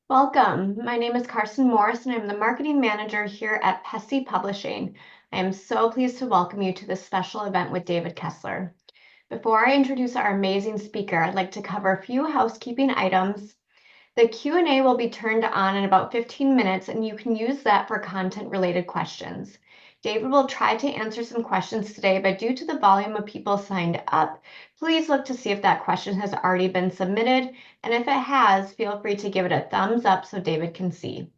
Welcome. My name is Carson Morris, and I'm the marketing manager here at Pessy Publishing. I am so pleased to welcome you to this special event with David Kessler. Before I introduce our amazing speaker, I'd like to cover a few housekeeping items. The Q&A will be turned on in about 15 minutes, and you can use that for content-related questions. David will try to answer some questions today, but due to the volume of people signed up, please look to see if that question has already been submitted, and if it has, feel free to give it a thumbs up so David can see.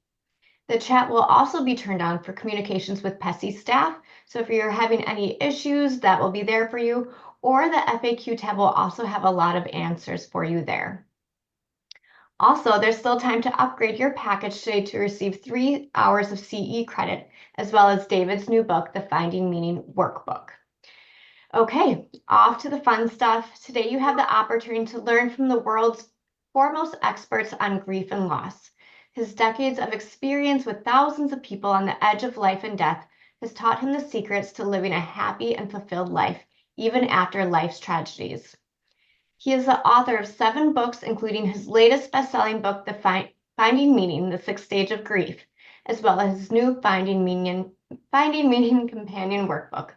The chat will also be turned on for communications with Pessy staff, so if you're having any issues, that will be there for you, or the FAQ tab will also have a lot of answers for you there. Also, there's still time to upgrade your package today to receive 3 hours of CE credit, as well as David's new book, the Finding Meaning Workbook. Okay, off to the fun stuff. Today you have the opportunity to learn from the world's foremost experts on grief and loss. His decades of experience with thousands of people on the edge of life and death has taught him the secrets to living a happy and fulfilled life, even after life's tragedies. He is the author of 7 books, including his latest best-selling book, The Finding Meaning, The Sixth Stage of Grief, as well as his new Finding Meaning Companion Workbook.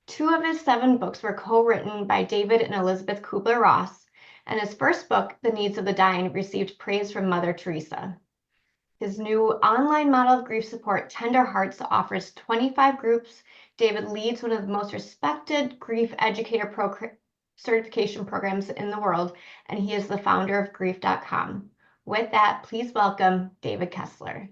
2 of his 7 books were co-written by David and Elizabeth Kubler-Ross, and his first book, The Needs of the Dying, received praise from Mother Teresa. His new online model of grief support, Tender Hearts, offers 25 groups. David leads one of the most respected grief educator certification programs in the world, and he is the founder of grief.com. With that, please welcome David Kessler.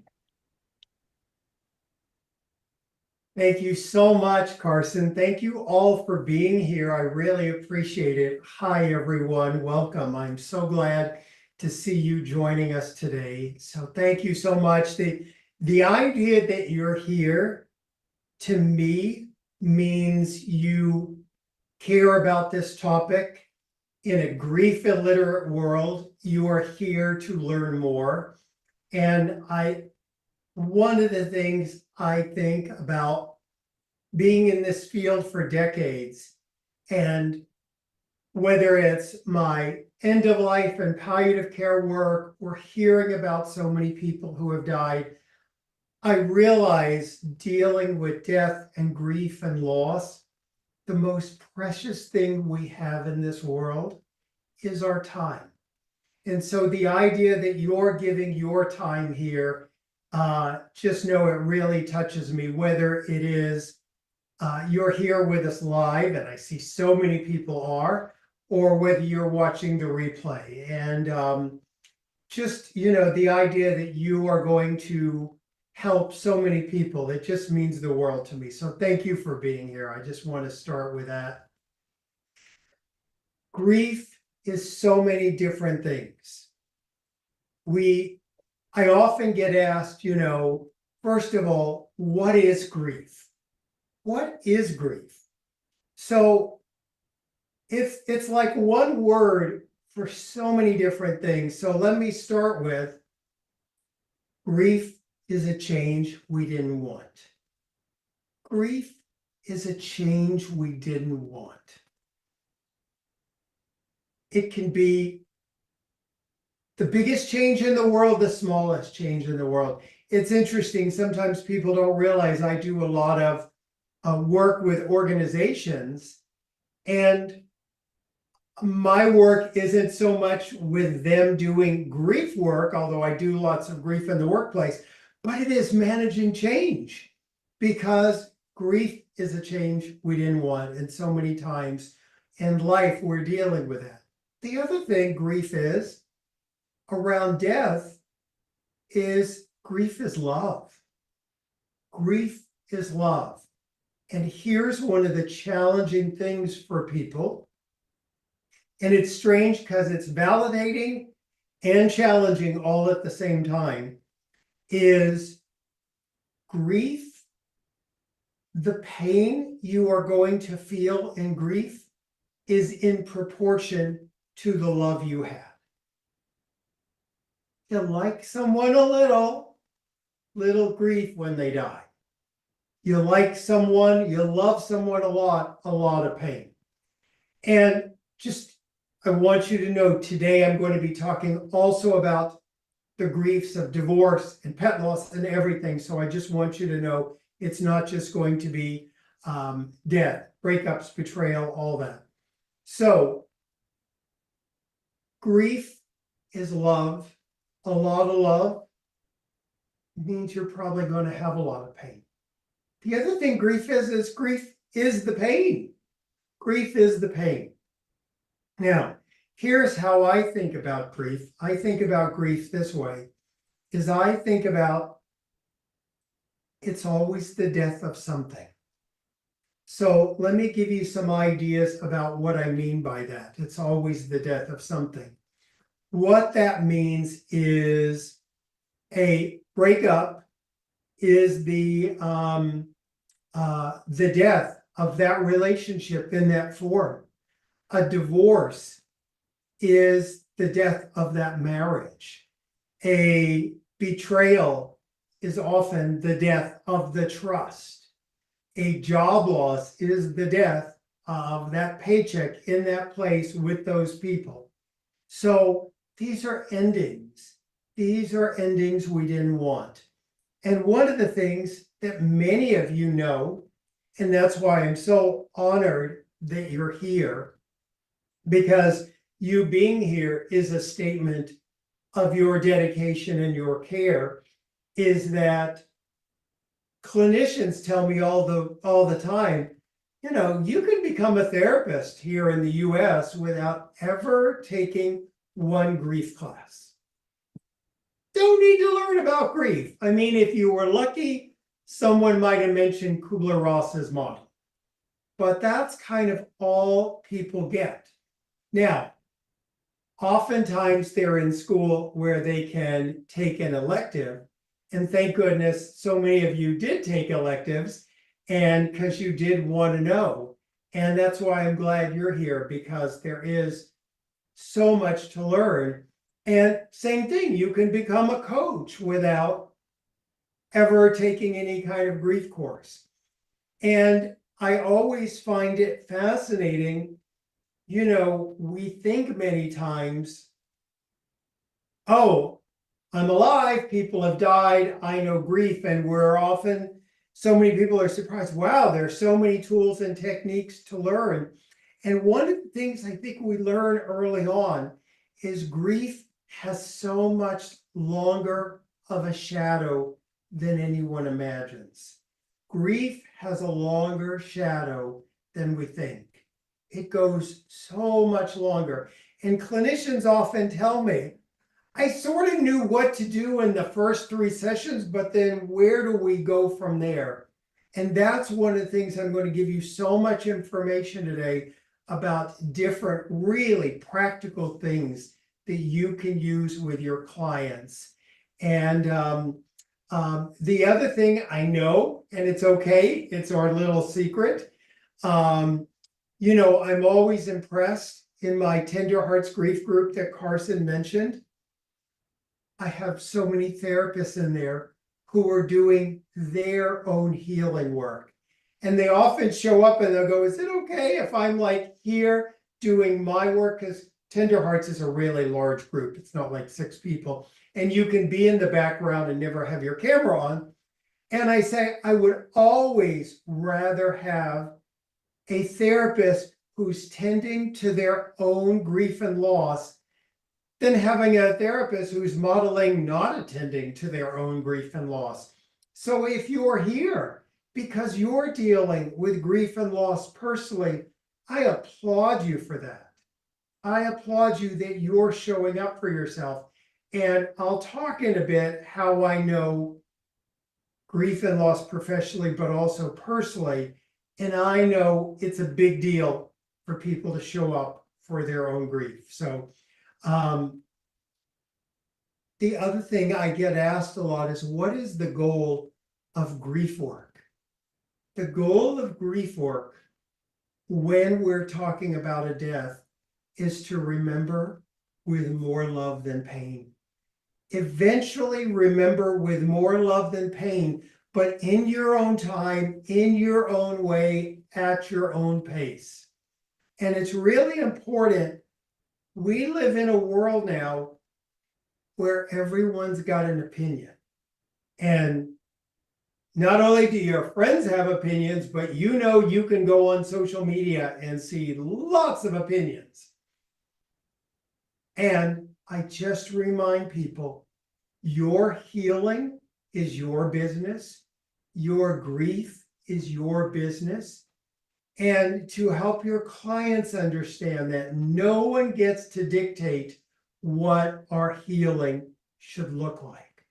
Thank you so much, Carson. Thank you all for being here. I really appreciate it. Hi, everyone. Welcome. I'm so glad to see you joining us today. So thank you so much. The idea that you're here, to me, means you care about this topic. In a grief illiterate world, you are here to learn more. And one of the things I think about being in this field for decades, and whether it's my end of life and palliative care work or hearing about so many people who have died, I realize dealing with death and grief and loss, the most precious thing we have in this world is our time. And so the idea that you're giving your time here, just know it really touches me, whether it is you're here with us live, and I see so many people are, or whether you're watching the replay. And just, the idea that you are going to help so many people, it just means the world to me. So thank you for being here. I just want to start with that. Grief is so many different things. I often get asked, first of all, what is grief? What is grief? So it's like one word for so many different things. So let me start with grief is a change we didn't want. Grief is a change we didn't want. It can be the biggest change in the world, the smallest change in the world. It's interesting. Sometimes people don't realize I do a lot of work with organizations, and my work isn't so much with them doing grief work, although I do lots of grief in the workplace, but it is managing change, because grief is a change we didn't want, and so many times in life we're dealing with that. The other thing grief is around death is grief is love. Grief is love. And here's one of the challenging things for people. And it's strange because it's validating and challenging all at the same time, is grief, the pain you are going to feel in grief is in proportion to the love you have. You like someone a little grief when they die. You like someone, you love someone a lot of pain. And just, I want you to know today I'm going to be talking also about the griefs of divorce and pet loss and everything. So I just want you to know it's not just going to be death, breakups, betrayal, all that. So grief is love. A lot of love means you're probably going to have a lot of pain. The other thing grief is grief is the pain. Grief is the pain. Now, here's how I think about grief. I think about grief this way, is I think about it's always the death of something. So let me give you some ideas about what I mean by that. It's always the death of something. What that means is a breakup is the death of that relationship in that form. A divorce is the death of that marriage. A betrayal is often the death of the trust. A job loss is the death of that paycheck in that place with those people. So these are endings. These are endings we didn't want. And one of the things that many of you know, and that's why I'm so honored that you're here, because you being here is a statement of your dedication and your care, is that clinicians tell me all the time, you know, you can become a therapist here in the US without ever taking one grief class. Don't need to learn about grief. I mean, if you were lucky, someone might have mentioned Kubler-Ross's model. But that's kind of all people get. Now, oftentimes they're in school where they can take an elective. And thank goodness so many of you did take electives, and because you did want to know. And that's why I'm glad you're here, because there is so much to learn. And same thing, you can become a coach without ever taking any kind of grief course. And I always find it fascinating. You know, we think many times, oh, I'm alive, people have died, I know grief, and we're often, so many people are surprised, wow, there's so many tools and techniques to learn. And one of the things I think we learn early on is grief has so much longer of a shadow than anyone imagines. Grief has a longer shadow than we think. It goes so much longer. And clinicians often tell me, I sort of knew what to do in the first 3 sessions, but then where do we go from there? And that's one of the things I'm going to give you so much information today about different, really practical things that you can use with your clients. And the other thing I know, and it's okay, it's our little secret, you know, I'm always impressed in my Tender Hearts Grief group that Carson mentioned. I have so many therapists in there who are doing their own healing work. And they often show up and they'll go, is it okay if I'm like here doing my work? Because Tender Hearts is a really large group. It's not like 6 people. And you can be in the background and never have your camera on. And I say, I would always rather have a therapist who's tending to their own grief and loss than having a therapist who's modeling not attending to their own grief and loss. So if you're here because you're dealing with grief and loss personally, I applaud you for that. I applaud you that you're showing up for yourself. And I'll talk in a bit how I know grief and loss professionally, but also personally. And I know it's a big deal for people to show up for their own grief. So the other thing I get asked a lot is, what is the goal of grief work? The goal of grief work, when we're talking about a death, is to remember with more love than pain. Eventually remember with more love than pain, but in your own time, in your own way, at your own pace. And it's really important. We live in a world now where everyone's got an opinion. And not only do your friends have opinions, but you know you can go on social media and see lots of opinions. And I just remind people, your healing is your business. Your grief is your business. And to help your clients understand that no one gets to dictate what our healing should look like.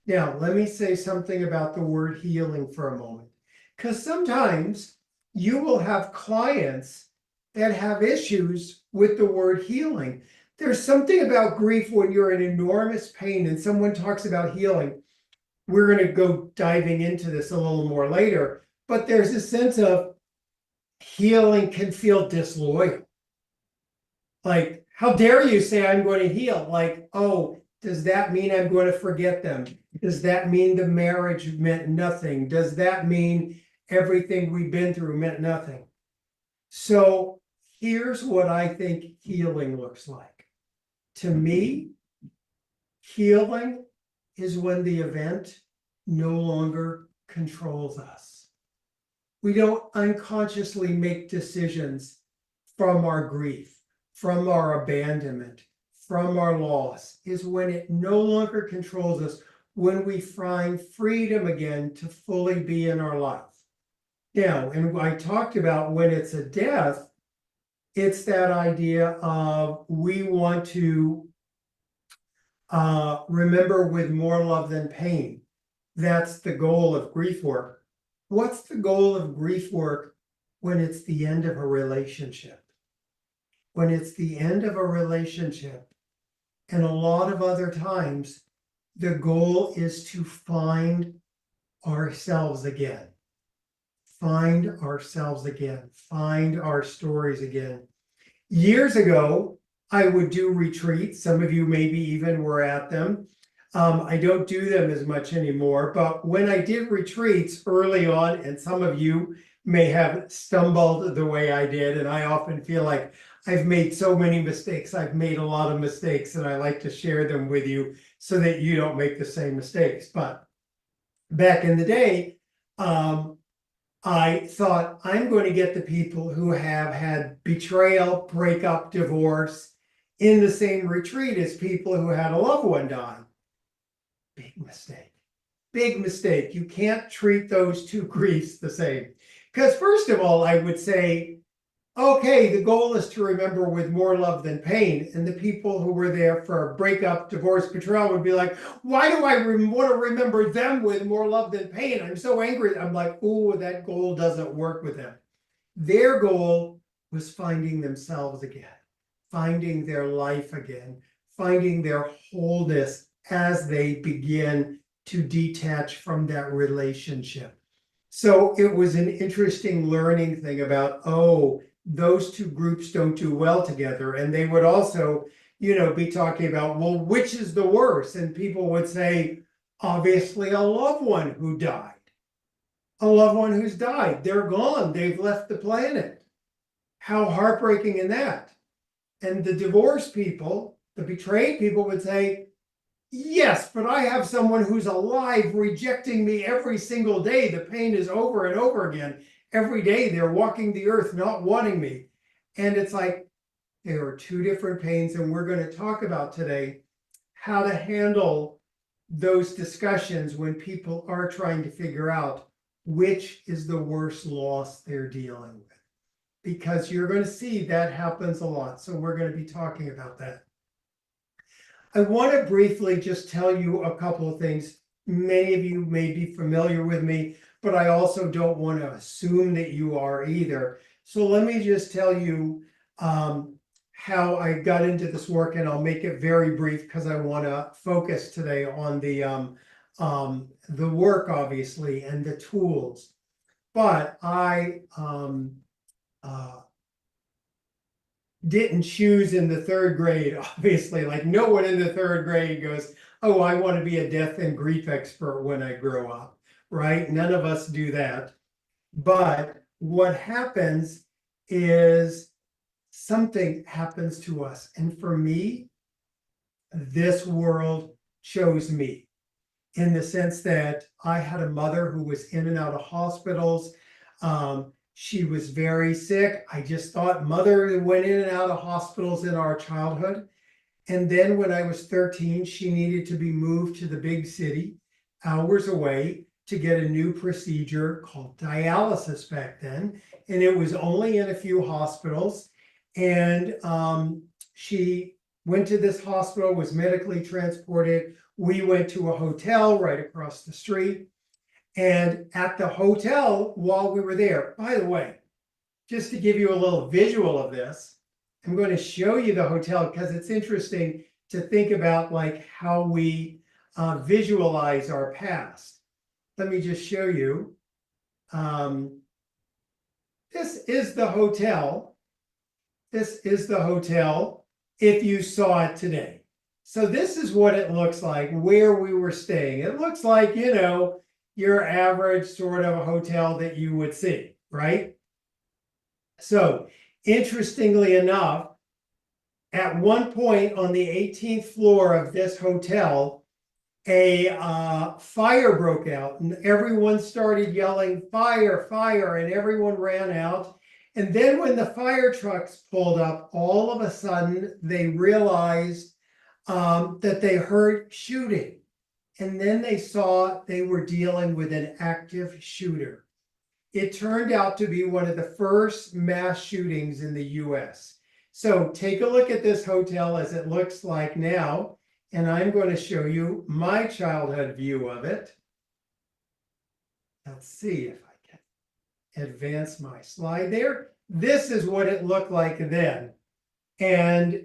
Now, let me say something about the word healing for a moment, because sometimes you will have clients that have issues with the word healing. There's something about grief when you're in enormous pain and someone talks about healing. We're going to go diving into this a little more later, but there's a sense of healing can feel disloyal. Like, how dare you say I'm going to heal? Like, oh, does that mean I'm going to forget them? Does that mean the marriage meant nothing? Does that mean everything we've been through meant nothing? So here's what I think healing looks like. To me, healing is when the event no longer controls us. We don't unconsciously make decisions from our grief, from our abandonment, from our loss, is when it no longer controls us, when we find freedom again to fully be in our life. Now, and I talked about when it's a death, it's that idea of we want to remember with more love than pain. That's the goal of grief work. What's the goal of grief work when it's the end of a relationship? When it's the end of a relationship, and a lot of other times, the goal is to find ourselves again. Find ourselves again. Find our stories again. Years ago, I would do retreats. Some of you maybe even were at them. I don't do them as much anymore, but when I did retreats early on, and some of you may have stumbled the way I did, and I often feel like I've made so many mistakes. I've made a lot of mistakes, and I like to share them with you so that you don't make the same mistakes. But back in the day, I thought I'm going to get the people who have had betrayal, breakup, divorce in the same retreat as people who had a loved one die. Big mistake. Big mistake. You can't treat those two griefs the same. Because first of all, I would say, okay, the goal is to remember with more love than pain. And the people who were there for breakup, divorce, betrayal would be like, why do I want to remember them with more love than pain? I'm so angry. I'm like, oh, that goal doesn't work with them. Their goal was finding themselves again, finding their life again, finding their wholeness as they begin to detach from that relationship. So it was an interesting learning thing about, oh, those two groups don't do well together. And they would also, be talking about, well, which is the worst? And people would say, obviously, a loved one who died. A loved one who's died. They're gone. They've left the planet. How heartbreaking in that. And the divorced people, the betrayed people would say, yes, but I have someone who's alive rejecting me every single day. The pain is over and over again. Every day they're walking the earth not wanting me. And it's like, there are two different pains, and we're going to talk about today how to handle those discussions when people are trying to figure out which is the worst loss they're dealing with. Because you're going to see that happens a lot. So we're going to be talking about that. I want to briefly just tell you a couple of things. Many of you may be familiar with me, but I also don't want to assume that you are either. So let me just tell you how I got into this work, and I'll make it very brief because I want to focus today on the work, obviously, and the tools. But I didn't choose in the third grade, obviously. Like, no one in the third grade goes, oh, I want to be a death and grief expert when I grow up, right? None of us do that. But what happens is something happens to us. And for me, this world chose me, in the sense that I had a mother who was in and out of hospitals. She was very sick. I just thought mother went in and out of hospitals in our childhood. And then when I was 13, she needed to be moved to the big city, hours away, to get a new procedure called dialysis back then. And it was only in a few hospitals. And she went to this hospital, was medically transported. We went to a hotel right across the street. And at the hotel, while we were there, by the way, just to give you a little visual of this, I'm going to show you the hotel because it's interesting to think about like how we visualize our past. Let me just show you. This is the hotel. This is the hotel if you saw it today. So this is what it looks like where we were staying. It looks like, you know, your average sort of a hotel that you would see, right? So interestingly enough, at one point on the 18th floor of this hotel, a fire broke out and everyone started yelling, fire, fire, and everyone ran out. And then when the fire trucks pulled up, all of a sudden they realized that they heard shooting. And then they saw they were dealing with an active shooter. It turned out to be one of the first mass shootings in the US. So take a look at this hotel as it looks like now, and I'm going to show you my childhood view of it. Let's see if I can advance my slide there. This is what it looked like then. And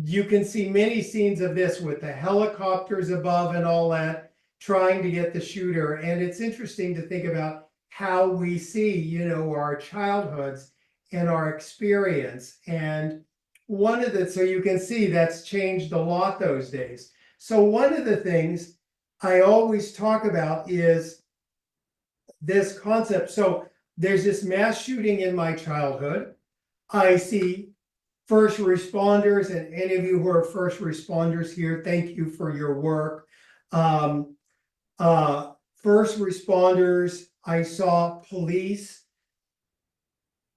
you can see many scenes of this with the helicopters above and all that, trying to get the shooter. And it's interesting to think about how we see, you know, our childhoods and our experience. And one of the, so you can see that's changed a lot those days. So one of the things I always talk about is this concept. So there's this mass shooting in my childhood. I see first responders, and any of you who are first responders here, thank you for your work. First responders, I saw police.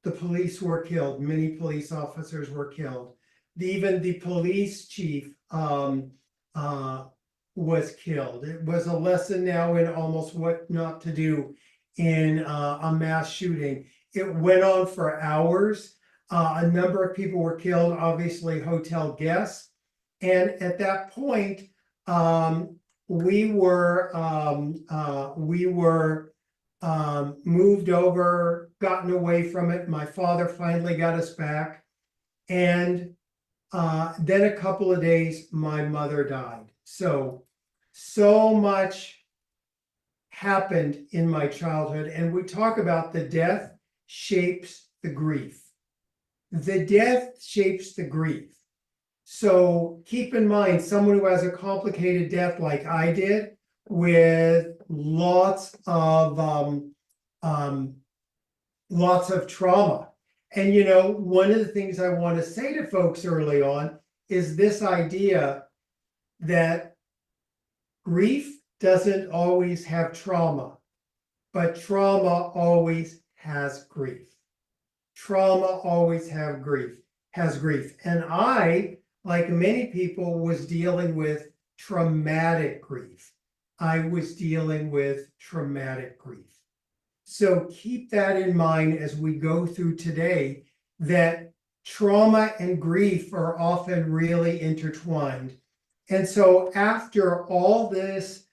The police were killed. Many police officers were killed. Even the police chief was killed. It was a lesson now in almost what not to do in a mass shooting. It went on for hours. A number of people were killed, obviously hotel guests. And at that point, we were moved over, gotten away from it. My father finally got us back. And then a couple of days, my mother died. So much happened in my childhood. And we talk about the death shapes the grief. The death shapes the grief. So keep in mind, someone who has a complicated death like I did, with lots of trauma. And you know, one of the things I want to say to folks early on is this idea that grief doesn't always have trauma, but trauma always has grief. Trauma always has grief. And I, like many people, was dealing with traumatic grief. I was dealing with traumatic grief. So keep that in mind as we go through today, that trauma and grief are often really intertwined. And so after all these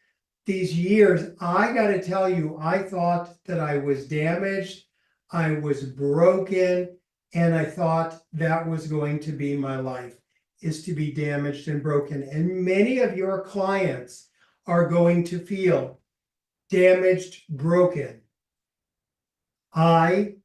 years, I got to tell you, I thought that I was damaged, I was broken, and I thought that was going to be my life, is to be damaged and broken. And many of your clients are going to feel damaged, broken. I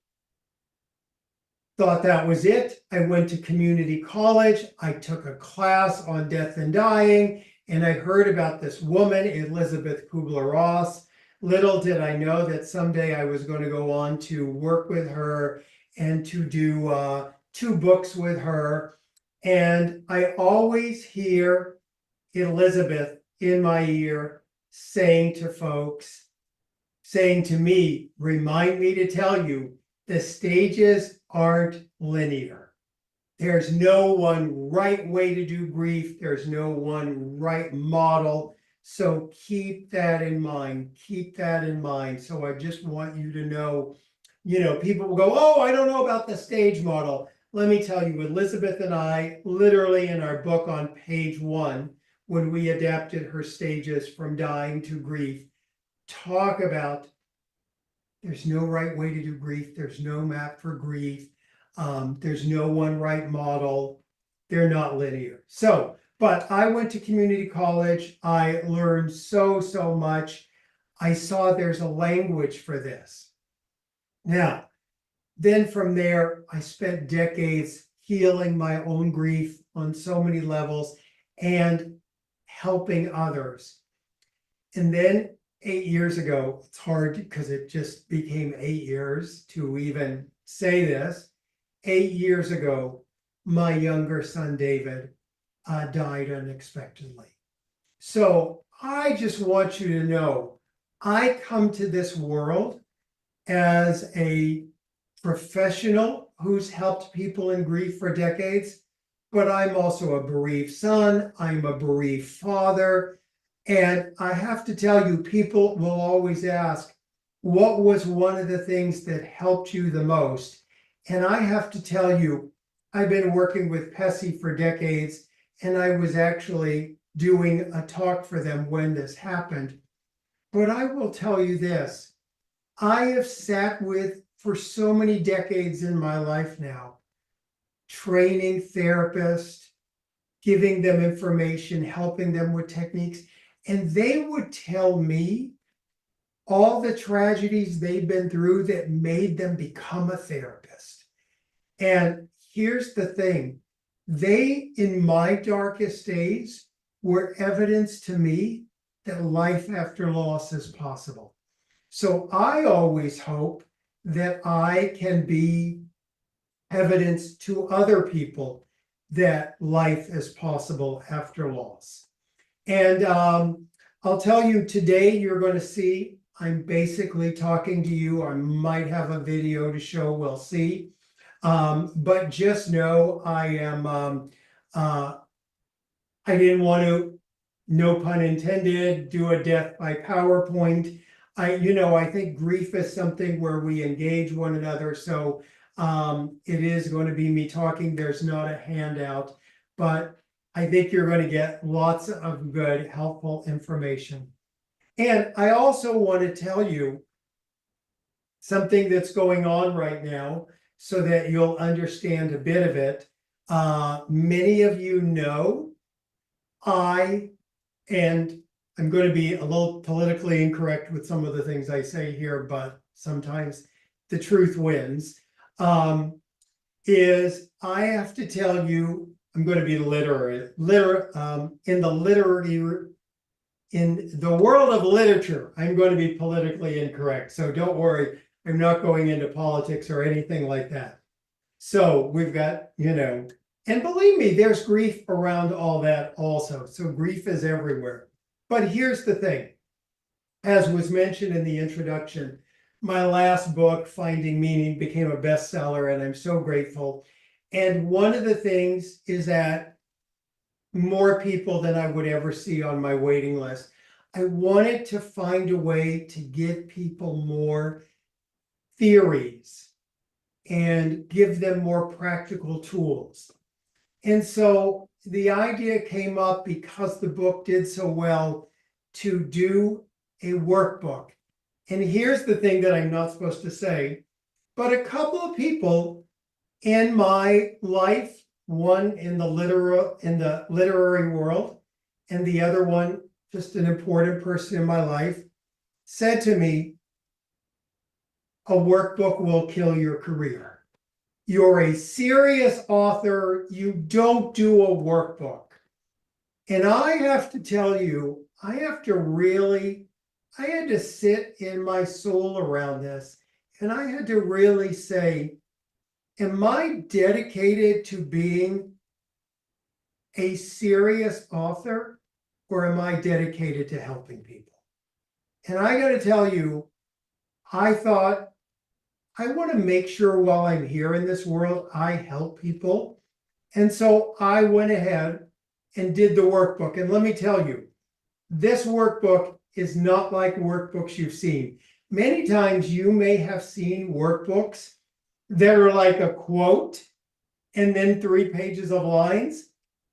thought that was it. I went to community college. I took a class on death and dying, and I heard about this woman, Elizabeth Kubler-Ross. Little did I know that someday I was going to go on to work with her and to do 2 books with her. And I always hear Elizabeth in my ear saying to me, remind me to tell you, the stages aren't linear. There's no one right way to do grief. There's no one right model. So keep that in mind. Keep that in mind. So I just want you to know, people will go, oh, I don't know about the stage model. Let me tell you, Elizabeth and I, literally in our book on page 1, when we adapted her stages from dying to grief, talk about there's no right way to do grief. There's no map for grief. There's no one right model. They're not linear. So, but I went to community college. I learned so much. I saw there's a language for this. Now, then from there, I spent decades healing my own grief on so many levels and helping others. And then 8 years ago, it's hard because it just became 8 years to even say this. 8 years ago, my younger son, David, died unexpectedly. So I just want you to know, I come to this world as a professional who's helped people in grief for decades, but I'm also a bereaved son. I'm a bereaved father. And I have to tell you, people will always ask, what was one of the things that helped you the most? And I have to tell you, I've been working with PESI for decades, and I was actually doing a talk for them when this happened. But I will tell you this, I have sat with, for so many decades in my life now, training therapists, giving them information, helping them with techniques. And they would tell me all the tragedies they've been through that made them become a therapist. And here's the thing, they, in my darkest days, were evidence to me that life after loss is possible. So I always hope that I can be evidence to other people that life is possible after loss. And I'll tell you today, you're going to see, I'm basically talking to you. I might have a video to show, we'll see. But just know I am, I didn't want to, no pun intended, do a death by PowerPoint. I think grief is something where we engage one another. So it is going to be me talking. There's not a handout, but I think you're going to get lots of good, helpful information. And I also want to tell you something that's going on right now so that you'll understand a bit of it. Many of you know, and I'm going to be a little politically incorrect with some of the things I say here, but sometimes the truth wins, is I have to tell you, I'm going to be in the world of literature, I'm going to be politically incorrect. So don't worry, I'm not going into politics or anything like that. So we've got, and believe me, there's grief around all that also. So grief is everywhere. But here's the thing, as was mentioned in the introduction, my last book, Finding Meaning, became a bestseller, and I'm so grateful. And one of the things is that more people than I would ever see on my waiting list. I wanted to find a way to give people more theories and give them more practical tools. And so the idea came up because the book did so well to do a workbook. And here's the thing that I'm not supposed to say, but a couple of people in my life, one in the literary world, and the other one, just an important person in my life, said to me, a workbook will kill your career. You're a serious author, you don't do a workbook. And I have to tell you, I had to sit in my soul around this, and I had to really say, am I dedicated to being a serious author? or am I dedicated to helping people? And I got to tell you, I thought, I want to make sure while I'm here in this world, I help people. And so I went ahead and did the workbook. And let me tell you, this workbook is not like workbooks you've seen. Many times you may have seen workbooks that are like a quote and then 3 pages of lines.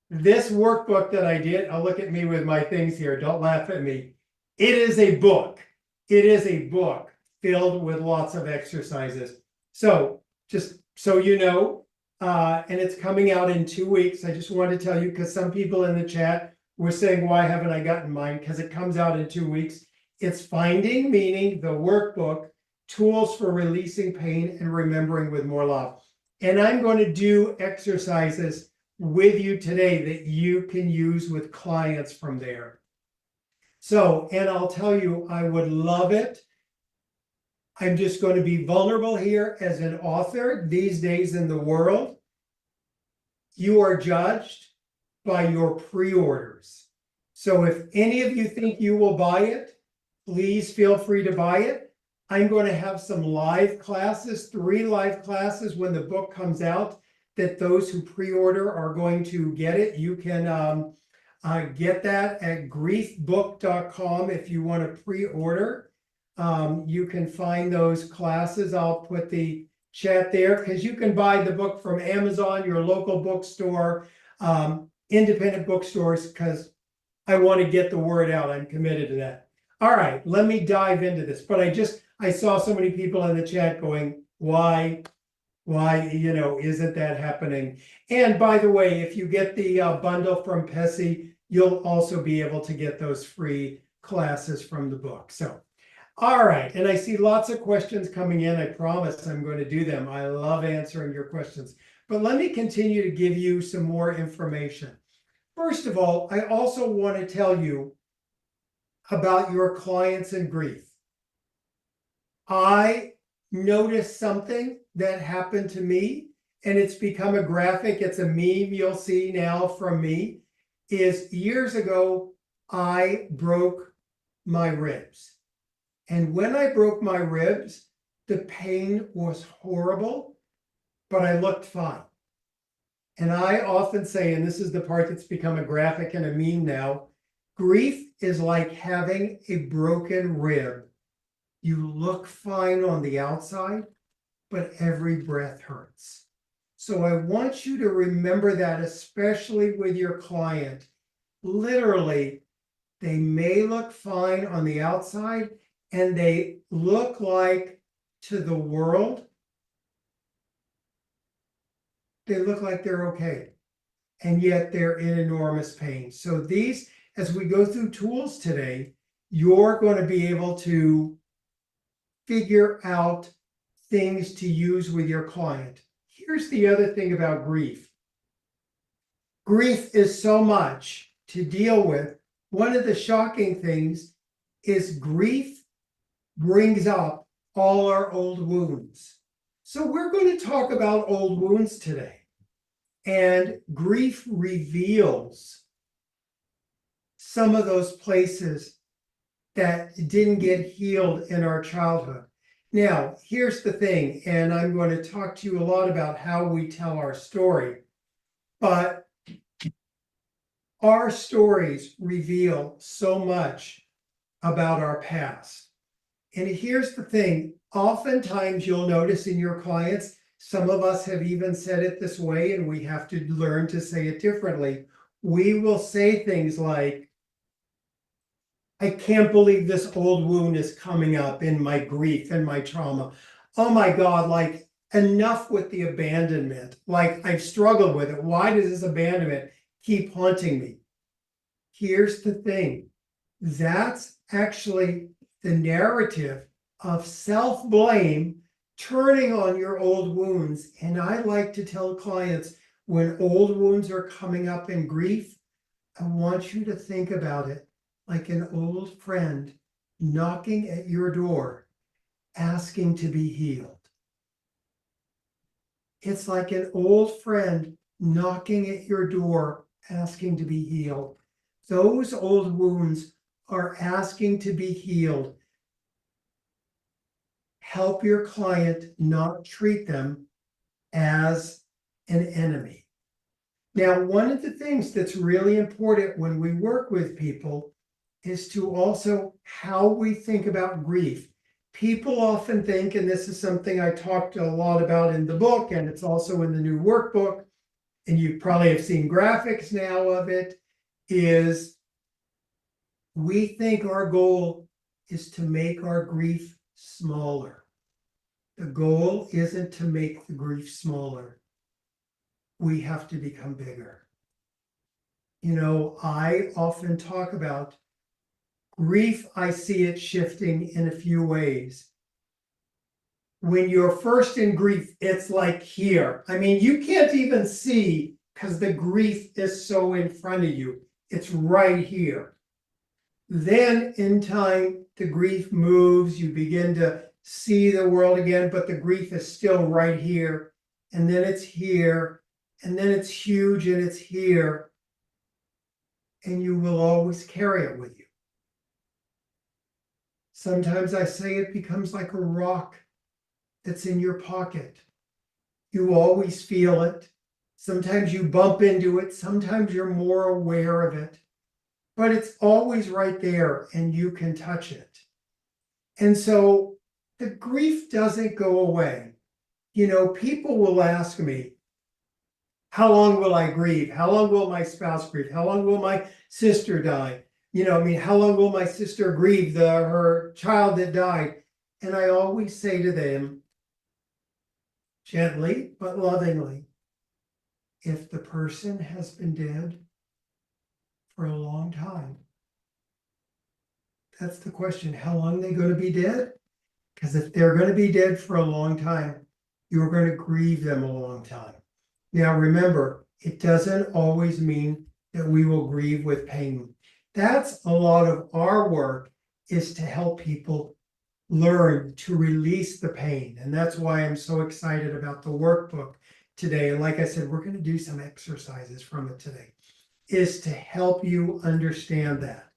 This workbook that I did, I'll look at me with my things here, don't laugh at me. It is a book. It is a book filled with lots of exercises. So just so you know, and it's coming out in 2 weeks. I just wanted to tell you, because some people in the chat were saying, why haven't I gotten mine? Because it comes out in 2 weeks. It's Finding Meaning, the workbook, Tools for Releasing Pain and Remembering with More Love. And I'm going to do exercises with you today that you can use with clients from there. So, and I'll tell you, I would love it. I'm just going to be vulnerable here as an author. These days in the world, you are judged by your pre-orders. So if any of you think you will buy it, please feel free to buy it. I'm going to have some live classes, 3 live classes when the book comes out, that those who pre-order are going to get it. You can get that at griefbook.com if you want to pre-order. You can find those classes. I'll put the chat there, because you can buy the book from Amazon, your local bookstore, independent bookstores, because I want to get the word out. I'm committed to that. All right, let me dive into this. But I saw so many people in the chat going, why, isn't that happening? And by the way, if you get the bundle from Pessy, you'll also be able to get those free classes from the book. So, all right. And I see lots of questions coming in. I promise I'm going to do them. I love answering your questions. But let me continue to give you some more information. First of all, I also want to tell you about your clients in grief. I noticed something that happened to me, and it's become a graphic. It's a meme you'll see now from me. Is years ago, I broke my ribs. And when I broke my ribs, the pain was horrible, but I looked fine. And I often say, and this is the part that's become a graphic and a meme now, grief is like having a broken rib. You look fine on the outside, but every breath hurts. So I want you to remember that, especially with your client. Literally, they may look fine on the outside, and they look like, to the world, they look like they're okay. And yet they're in enormous pain. So these, as we go through tools today, you're going to be able to figure out things to use with your client. Here's the other thing about grief. Grief is so much to deal with. One of the shocking things is grief brings up all our old wounds. So we're going to talk about old wounds today. And grief reveals some of those places that didn't get healed in our childhood. Now, here's the thing, and I'm going to talk to you a lot about how we tell our story, but our stories reveal so much about our past. And here's the thing, oftentimes you'll notice in your clients, some of us have even said it this way, and we have to learn to say it differently. We will say things like, I can't believe this old wound is coming up in my grief and my trauma. Oh my God, like enough with the abandonment. Like I've struggled with it. Why does this abandonment keep haunting me? Here's the thing. That's actually the narrative of self-blame turning on your old wounds. And I like to tell clients, when old wounds are coming up in grief, I want you to think about it like an old friend knocking at your door, asking to be healed. It's like an old friend knocking at your door, asking to be healed. Those old wounds are asking to be healed. Help your client not treat them as an enemy. Now, one of the things that's really important when we work with people is to also how we think about grief. People often think, and this is something I talked a lot about in the book, and it's also in the new workbook, and you probably have seen graphics now of it, is we think our goal is to make our grief smaller. The goal isn't to make the grief smaller. We have to become bigger. You know, I often talk about grief. I see it shifting in a few ways. When you're first in grief, it's like here. I mean, you can't even see because the grief is so in front of you. It's right here. Then in time, the grief moves, you begin to see the world again, but the grief is still right here. And then it's here, and then it's huge and it's here. And you will always carry it with you. Sometimes I say it becomes like a rock that's in your pocket. You always feel it. Sometimes you bump into it. Sometimes you're more aware of it. But it's always right there and you can touch it. And so the grief doesn't go away. You know, people will ask me, how long will I grieve? How long will my spouse grieve? How long will my sister die? You know, I mean, how long will my sister grieve her child that died? And I always say to them, gently but lovingly, if the person has been dead for a long time, that's the question. How long are they going to be dead? Because if they're going to be dead for a long time, you're going to grieve them a long time. Now, remember, it doesn't always mean that we will grieve with pain. That's a lot of our work, is to help people learn to release the pain. And that's why I'm so excited about the workbook today. And like I said, we're going to do some exercises from it today, is to help you understand that.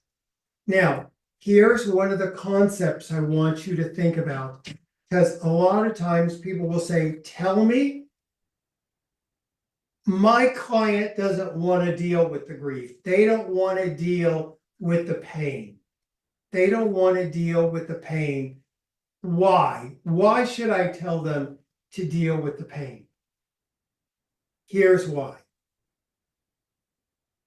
Now, here's one of the concepts I want you to think about, because a lot of times people will say, tell me, my client doesn't want to deal with the grief. They don't want to deal with the pain. They don't want to deal with the pain. Why? Why should I tell them to deal with the pain? Here's why.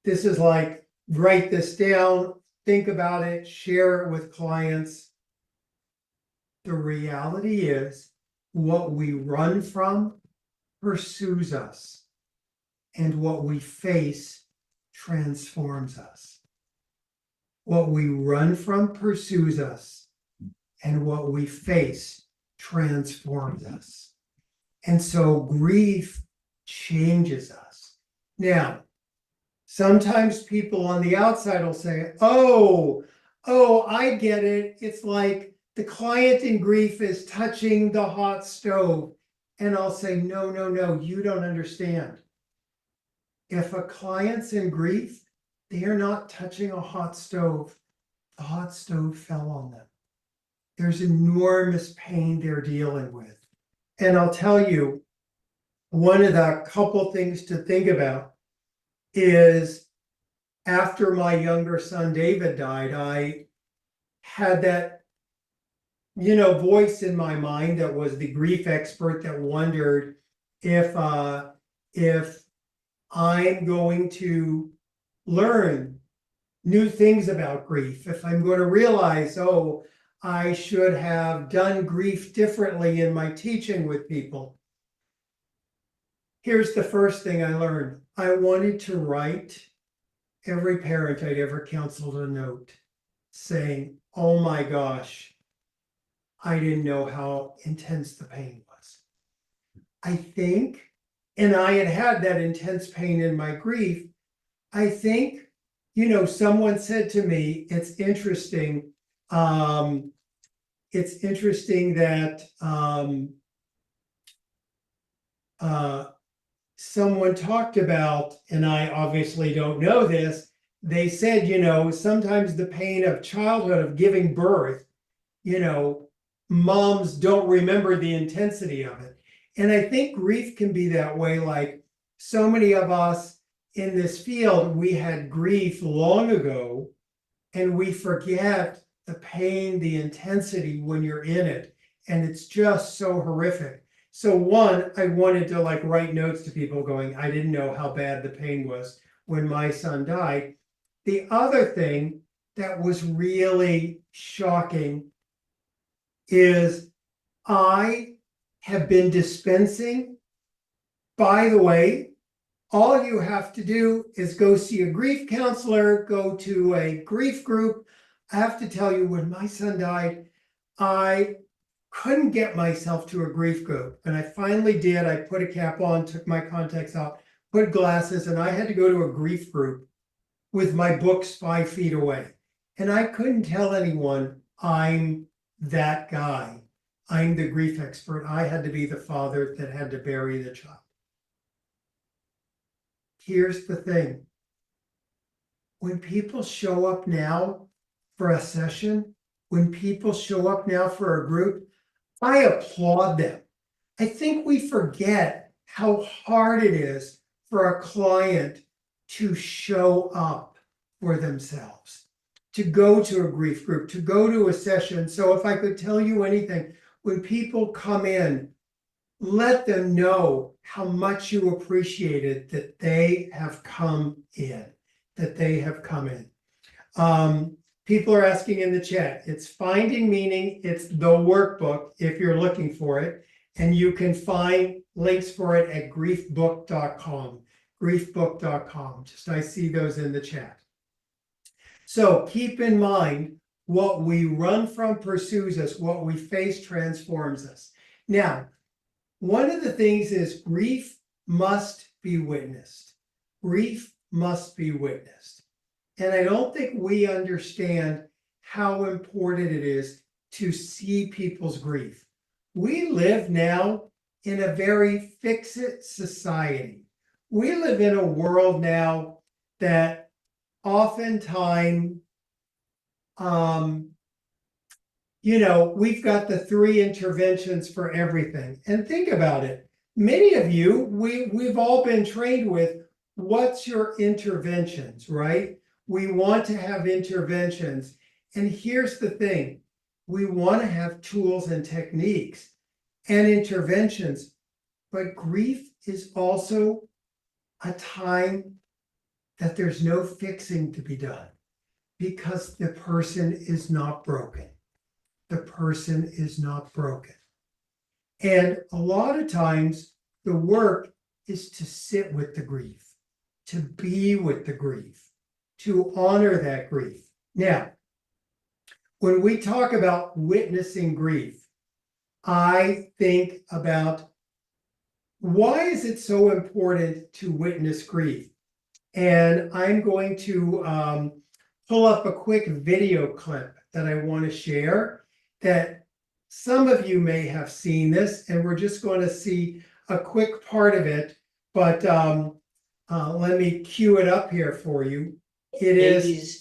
This is like, write this down, think about it, share it with clients. The reality is, what we run from pursues us, and what we face transforms us. What we run from pursues us, and what we face transforms us. And so grief changes us. Now, sometimes people on the outside will say, oh, I get it. It's like the client in grief is touching the hot stove. And I'll say, no, you don't understand. If a client's in grief, they are not touching a hot stove. The hot stove fell on them. There's enormous pain they're dealing with. And I'll tell you, one of the couple things to think about is, after my younger son David died, I had that, voice in my mind that was the grief expert that wondered if I'm going to learn new things about grief, if I'm going to realize, I should have done grief differently in my teaching with people. Here's the first thing I learned. I wanted to write every parent I'd ever counseled a note saying, oh my gosh, I didn't know how intense the pain was. I think, and I had that intense pain in my grief. I think, someone said to me, it's interesting that someone talked about, and I obviously don't know this, they said, sometimes the pain of childhood, of giving birth, moms don't remember the intensity of it. And I think grief can be that way. Like so many of us in this field, we had grief long ago, and we forget the pain, the intensity when you're in it. And it's just so horrific. So one, I wanted to write notes to people going, I didn't know how bad the pain was when my son died. The other thing that was really shocking is I have been dispensing. By the way, all you have to do is go see a grief counselor, go to a grief group. I have to tell you, when my son died, I couldn't get myself to a grief group. And I finally did. I put a cap on, took my contacts out, put glasses, and I had to go to a grief group with my books 5 feet away. And I couldn't tell anyone I'm that guy. I'm the grief expert. I had to be the father that had to bury the child. Here's the thing. When people show up now for a session, when people show up now for a group, I applaud them. I think we forget how hard it is for a client to show up for themselves, to go to a grief group, to go to a session. So if I could tell you anything, when people come in, let them know how much you appreciate it that they have come in, that they have come in. People are asking in the chat, it's Finding Meaning, it's the workbook if you're looking for it, and you can find links for it at griefbook.com, griefbook.com. Just I see those in the chat. So keep in mind, what we run from pursues us, what we face transforms us. Now, one of the things is grief must be witnessed. Grief must be witnessed. And I don't think we understand how important it is to see people's grief. We live now in a very fix-it society. We live in a world now that oftentimes, we've got the 3 interventions for everything. And think about it. Many of you, we've all been trained with, what's your interventions, right? We want to have interventions. And here's the thing. We want to have tools and techniques and interventions. But grief is also a time that there's no fixing to be done, because the person is not broken. The person is not broken. And a lot of times the work is to sit with the grief, to be with the grief, to honor that grief. Now, when we talk about witnessing grief, I think about, why is it so important to witness grief? And I'm going to pull up a quick video clip that I want to share, that some of you may have seen this, and we're just going to see a quick part of it, but let me cue it up here for you. It is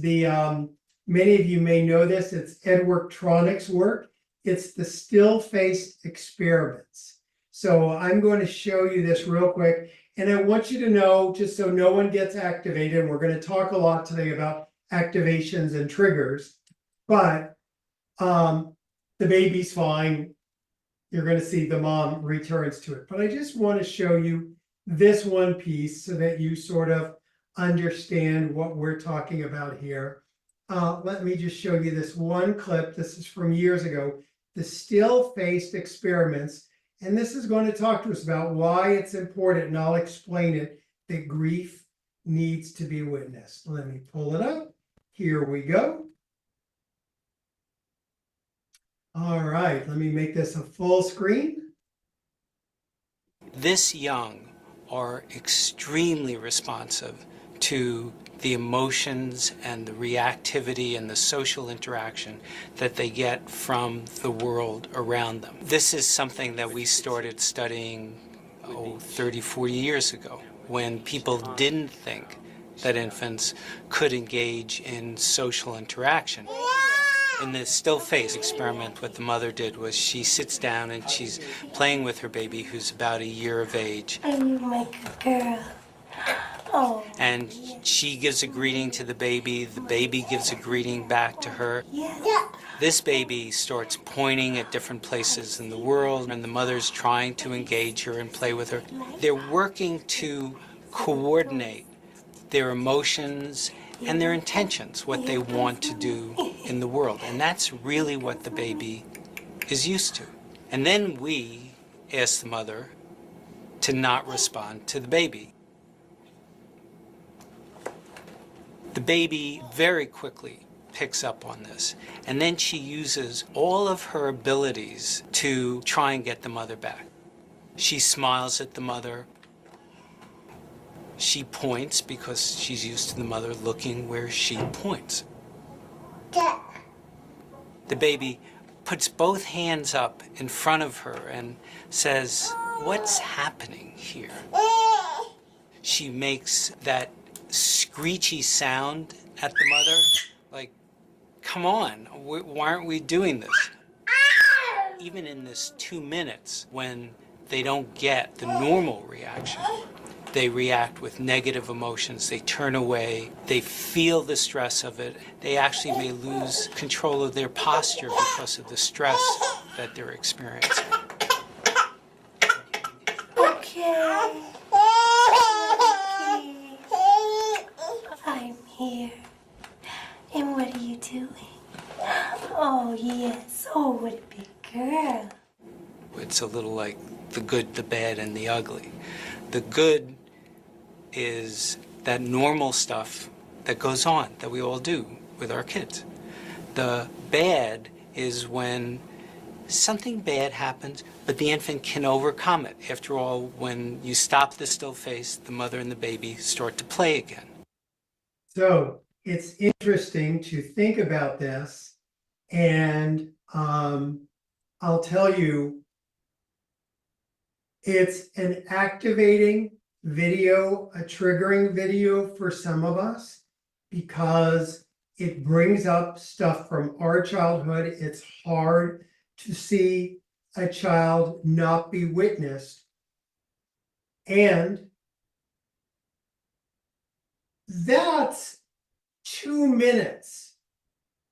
the, many of you may know this, it's Edward Tronick's work. It's the still-faced experiments. So I'm going to show you this real quick. And I want you to know, just so no one gets activated, and we're going to talk a lot today about activations and triggers, but the baby's fine. You're going to see the mom returns to it. But I just want to show you this one piece so that you sort of understand what we're talking about here. Let me just show you this one clip. This is from years ago, the still-faced experiments. And this is going to talk to us about why it's important, and I'll explain it, that grief needs to be witnessed. Let me pull it up. Here we go. All right, let me make this a full screen. This young are extremely responsive to the emotions and the reactivity and the social interaction that they get from the world around them. This is something that we started studying 30, 40 years ago, when people didn't think that infants could engage in social interaction. In the still face experiment, what the mother did was she sits down and she's playing with her baby who's about a year of age. I'm like a girl. Oh. And she gives a greeting to the baby gives a greeting back to her. Yeah. This baby starts pointing at different places in the world, and the mother's trying to engage her and play with her. They're working to coordinate their emotions and their intentions, what they want to do in the world. And that's really what the baby is used to. And then we ask the mother to not respond to the baby. The baby very quickly picks up on this, and then she uses all of her abilities to try and get the mother back. She smiles at the mother. She points because she's used to the mother looking where she points. The baby puts both hands up in front of her and says, "What's happening here?" She makes that screechy sound at the mother, like, come on, why aren't we doing this? Even in this 2 minutes, when they don't get the normal reaction, they react with negative emotions, they turn away, they feel the stress of it, they actually may lose control of their posture because of the stress that they're experiencing. Okay. I'm here. And what are you doing? Oh, yes. Oh, what a big girl. It's a little like the good, the bad, and the ugly. The good is that normal stuff that goes on, that we all do with our kids. The bad is when something bad happens, but the infant can overcome it. After all, when you stop the still face, the mother and the baby start to play again. So it's interesting to think about this, and I'll tell you, it's an activating video, a triggering video for some of us, because it brings up stuff from our childhood. It's hard to see a child not be witnessed. And that's 2 minutes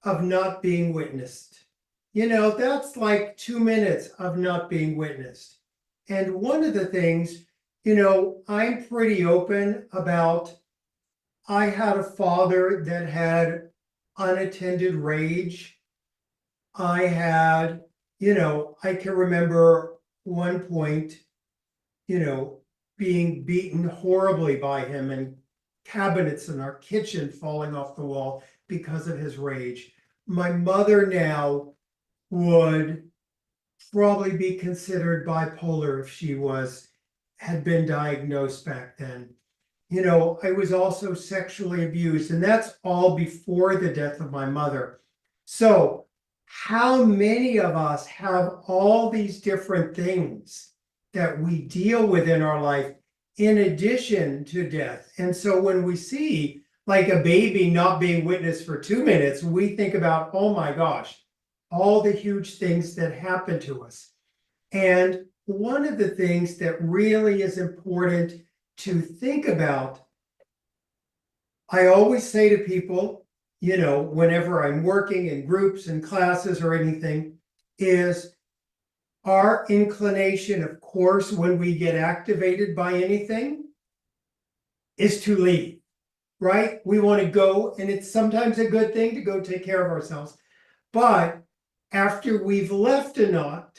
of not being witnessed. You know, that's like 2 minutes of not being witnessed. And one of the things, you know, I'm pretty open about, I had a father that had unattended rage. I had, you know, I can remember one point, you know, being beaten horribly by him, and cabinets in our kitchen falling off the wall because of his rage. My mother now would probably be considered bipolar if she had been diagnosed back then. You know, I was also sexually abused, and that's all before the death of my mother. So how many of us have all these different things that we deal with in our life in addition to death? And so when we see like a baby not being witnessed for 2 minutes, we think about, oh my gosh, all the huge things that happen to us. And one of the things that really is important to think about, I always say to people, you know, whenever I'm working in groups and classes or anything, is our inclination, of course, when we get activated by anything, is to leave, right? We want to go, and it's sometimes a good thing to go take care of ourselves. But after we've left enough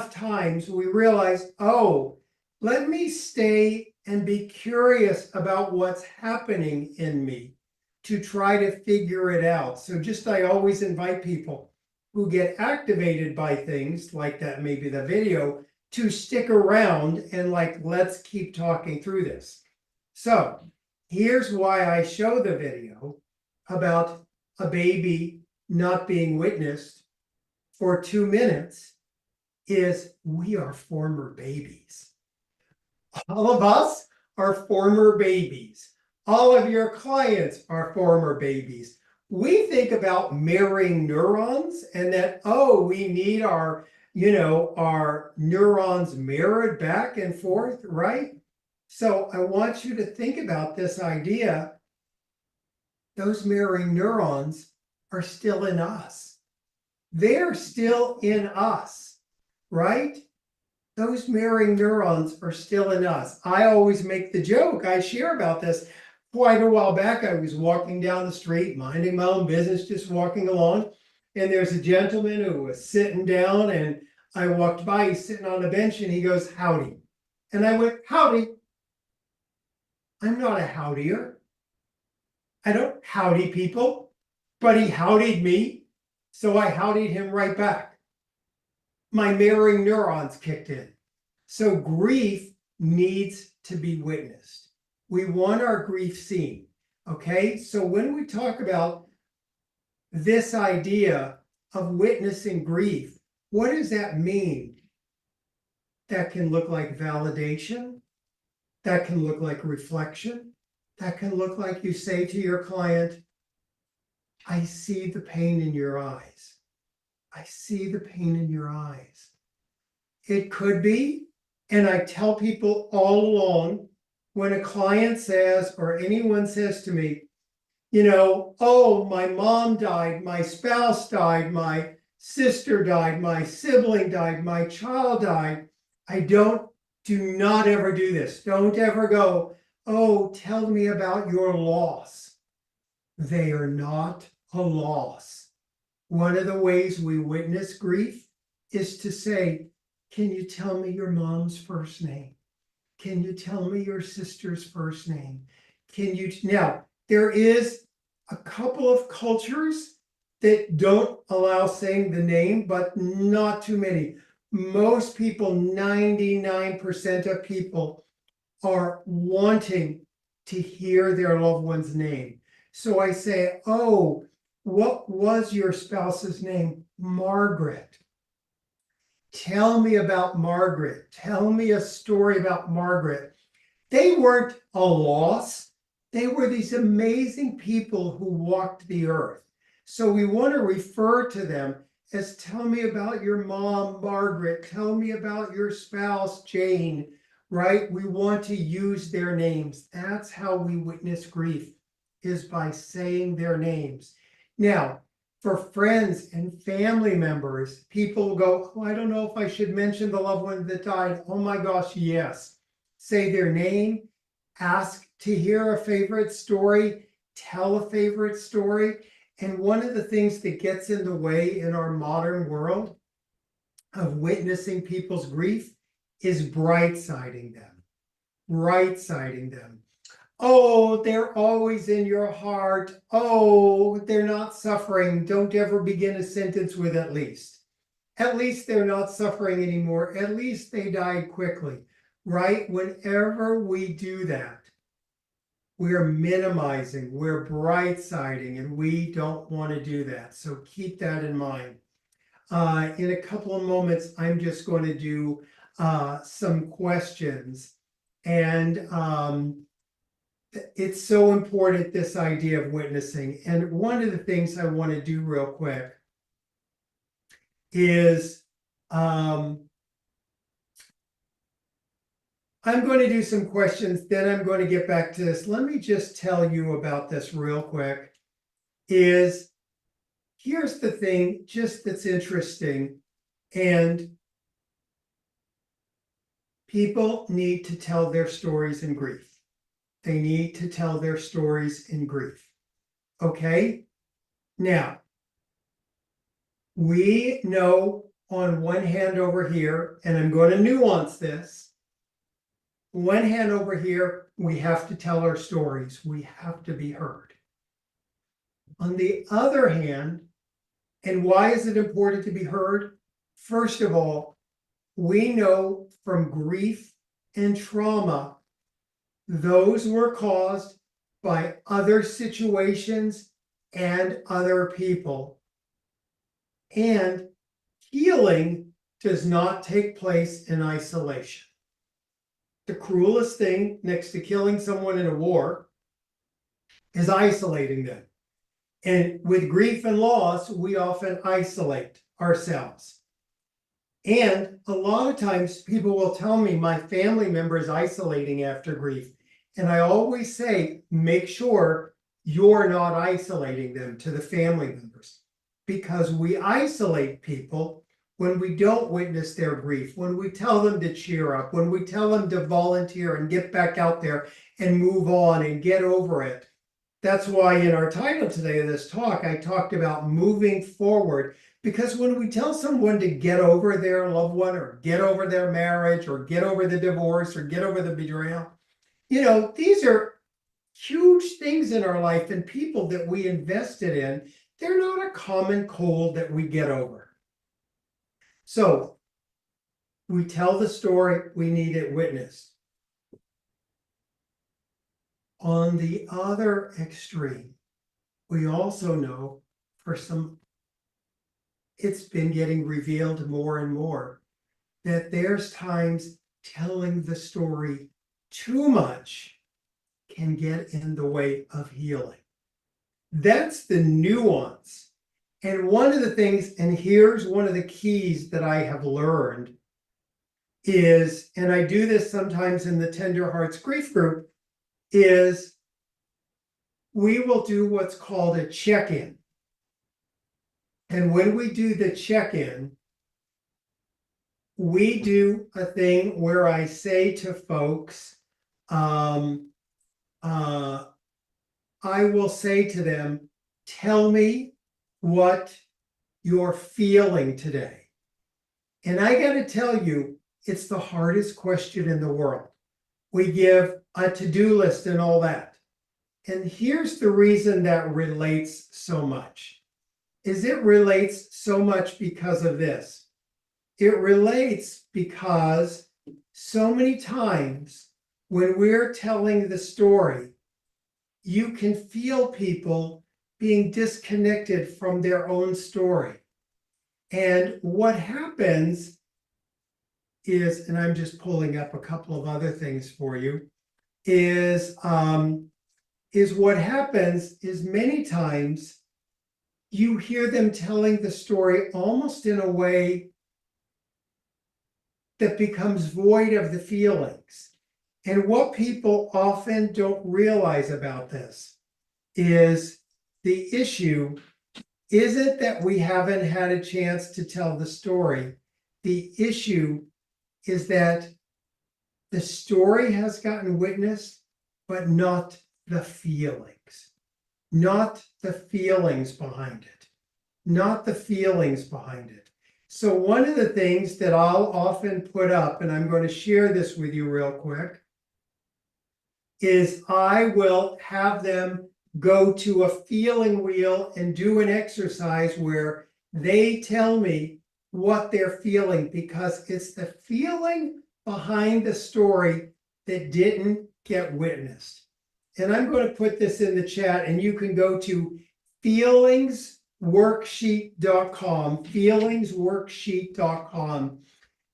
times, we realize, oh, let me stay and be curious about what's happening in me to try to figure it out. So just, I always invite people who get activated by things like that, maybe the video, to stick around and like, let's keep talking through this. So here's why I show the video about a baby not being witnessed for 2 minutes, is we are former babies. All of us are former babies. all of your clients are former babies. We think about mirroring neurons and that, oh, we need our, our neurons mirrored back and forth, right? So I want you to think about this idea. Those mirroring neurons are still in us. They're still in us, right? Those mirroring neurons are still in us. I always make the joke, I share about this. Quite a while back, I was walking down the street, minding my own business, just walking along. And there's a gentleman who was sitting down, and I walked by, he's sitting on a bench, and he goes, howdy. And I went, howdy. I'm not a howdier. I don't howdy people, but he howdied me, so I howdied him right back. My mirroring neurons kicked in. So grief needs to be witnessed. We want our grief seen, okay? So when we talk about this idea of witnessing grief, what does that mean? That can look like validation. That can look like reflection. That can look like you say to your client, I see the pain in your eyes. I see the pain in your eyes. It could be, and I tell people all along, when a client says, or anyone says to me, oh, my mom died, my spouse died, my sister died, my sibling died, my child died. Do not ever do this. Don't ever go, oh, tell me about your loss. They are not a loss. One of the ways we witness grief is to say, can you tell me your mom's first name? Can you tell me your sister's first name? Now, there is a couple of cultures that don't allow saying the name, but not too many. Most people, 99% of people, are wanting to hear their loved one's name. So I say, oh, what was your spouse's name? Margaret. Tell me about Margaret. Tell me a story about Margaret. They weren't a loss. They were these amazing people who walked the earth. So we want to refer to them as, tell me about your mom, Margaret. Tell me about your spouse, Jane, right? We want to use their names. That's how we witness grief, is by saying their names. Now, for friends and family members, people will go, oh, I don't know if I should mention the loved one that died. Oh my gosh, yes. Say their name, ask to hear a favorite story, tell a favorite story. And one of the things that gets in the way in our modern world of witnessing people's grief is bright-siding them. Bright-siding them. Oh, they're always in your heart. Oh, they're not suffering. Don't ever begin a sentence with at least. At least they're not suffering anymore. At least they died quickly, right? Whenever we do that, we're minimizing, we're bright-siding, and we don't want to do that. So keep that in mind. In a couple of moments, I'm just going to do some questions. And it's so important, this idea of witnessing. And one of the things I want to do real quick is I'm going to do some questions, then I'm going to get back to this. Let me just tell you about this real quick. Here's the thing, just that's interesting. And people need to tell their stories in grief. They need to tell their stories in grief. Okay? Now, we know on one hand over here, and I'm going to nuance this. One hand over here, we have to tell our stories. We have to be heard. On the other hand, and why is it important to be heard? First of all, we know from grief and trauma, those were caused by other situations and other people. And healing does not take place in isolation. The cruelest thing next to killing someone in a war is isolating them. And with grief and loss, we often isolate ourselves. And a lot of times people will tell me my family member is isolating after grief. And I always say, make sure you're not isolating them to the family members, because we isolate people when we don't witness their grief, when we tell them to cheer up, when we tell them to volunteer and get back out there and move on and get over it. That's why in our title today of this talk, I talked about moving forward, because when we tell someone to get over their loved one or get over their marriage or get over the divorce or get over the betrayal, these are huge things in our life, and people that we invested in, they're not a common cold that we get over. So we tell the story, we need it witnessed. On the other extreme, we also know it's been getting revealed more and more that there's times telling the story too much can get in the way of healing. That's the nuance. And one of the things, and here's one of the keys that I have learned is, and I do this sometimes in the Tender Hearts Grief Group, is we will do what's called a check-in. And when we do the check-in, we do a thing where I say to folks, I will say to them, tell me what you're feeling today. And I got to tell you, it's the hardest question in the world. We give a to-do list and all that. And here's the reason that relates so much. It relates so much because of this. It relates because so many times when we're telling the story, you can feel people being disconnected from their own story. And what happens is, and I'm just pulling up a couple of other things for you, is what happens is many times you hear them telling the story almost in a way that becomes void of the feelings. And what people often don't realize about this is the issue isn't that we haven't had a chance to tell the story. The issue is that the story has gotten witnessed, but not the feelings. Not the feelings behind it. Not the feelings behind it. So one of the things that I'll often put up, and I'm going to share this with you real quick, is I will have them go to a feeling wheel and do an exercise where they tell me what they're feeling, because it's the feeling behind the story that didn't get witnessed. And I'm going to put this in the chat, and you can go to feelingsworksheet.com,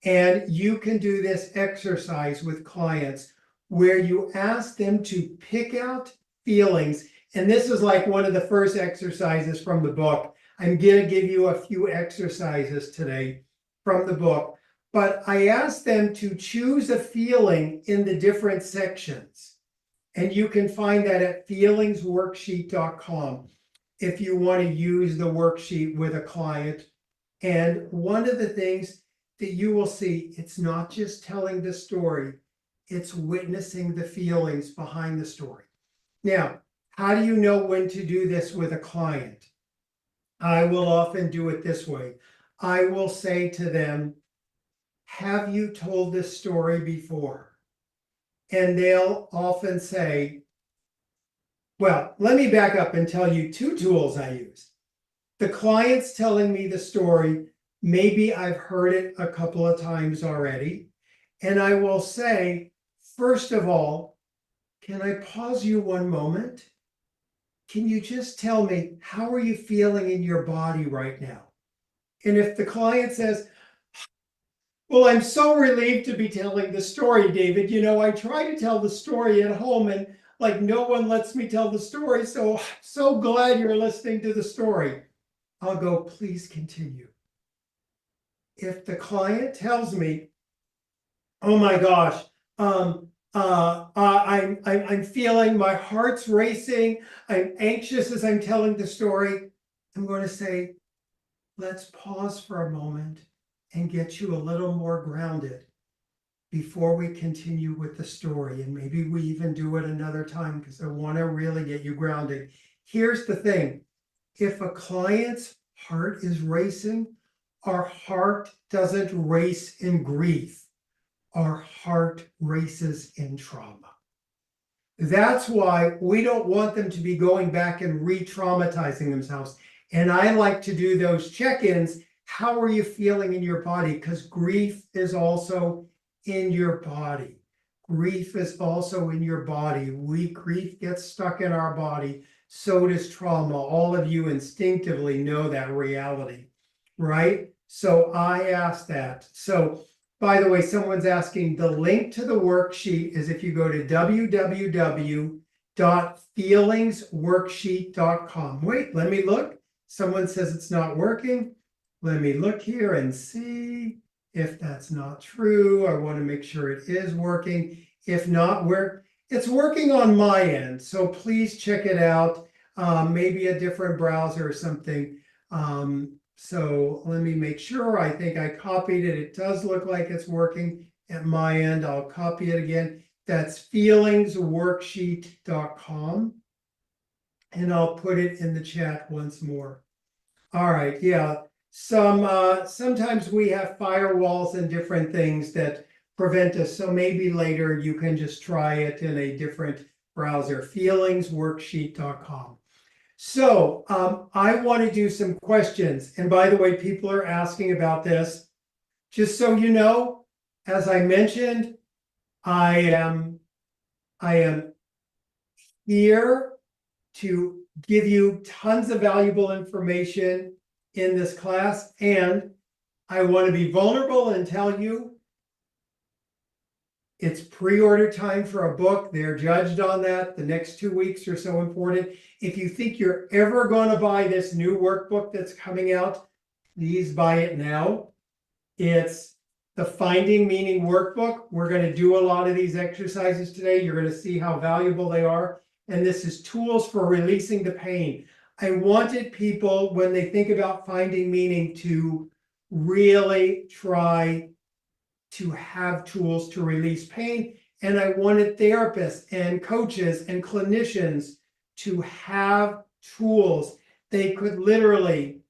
and you can do this exercise with clients where you ask them to pick out feelings. And this is like one of the first exercises from the book. I'm going to give you a few exercises today from the book, but I asked them to choose a feeling in the different sections. And you can find that at feelingsworksheet.com if you want to use the worksheet with a client. And one of the things that you will see, it's not just telling the story, it's witnessing the feelings behind the story. Now, how do you know when to do this with a client? I will often do it this way. I will say to them, have you told this story before? And they'll often say, well, let me back up and tell you two tools I use. The client's telling me the story, maybe I've heard it a couple of times already. And I will say, first of all, can I pause you one moment? Can you just tell me, how are you feeling in your body right now? And if the client says, well, I'm so relieved to be telling the story, David. I try to tell the story at home and like no one lets me tell the story, so glad you're listening to the story. I'll go, please continue. If the client tells me, oh my gosh, I'm feeling my heart's racing, I'm anxious as I'm telling the story, I'm going to say, let's pause for a moment and get you a little more grounded before we continue with the story. And maybe we even do it another time because I want to really get you grounded. Here's the thing. If a client's heart is racing, our heart doesn't race in grief. Our heart races in trauma. That's why we don't want them to be going back and re-traumatizing themselves. And I like to do those check-ins. How are you feeling in your body? Because grief is also in your body. Grief is also in your body. Grief gets stuck in our body. So does trauma. All of you instinctively know that reality, right? So I ask that. So, by the way, someone's asking, the link to the worksheet is if you go to www.feelingsworksheet.com. Wait, let me look. Someone says it's not working. Let me look here and see if that's not true. I want to make sure it is working. If not, it's working on my end. So please check it out. Maybe a different browser or something. So let me make sure. I think I copied it. It does look like it's working at my end. I'll copy it again. That's feelingsworksheet.com. And I'll put it in the chat once more. All right, yeah. Sometimes we have firewalls and different things that prevent us. So maybe later you can just try it in a different browser, feelingsworksheet.com. So I want to do some questions. And by the way, people are asking about this. Just so you know, as I mentioned, I am here to give you tons of valuable information in this class. And I want to be vulnerable and tell you it's pre-order time for a book. They're judged on that. The next 2 weeks are so important. If you think you're ever going to buy this new workbook that's coming out, please buy it now. It's the Finding Meaning workbook. We're going to do a lot of these exercises today. You're going to see how valuable they are. And this is tools for releasing the pain. I wanted people, when they think about finding meaning, to really try to have tools to release pain. And I wanted therapists and coaches and clinicians to have tools they could literally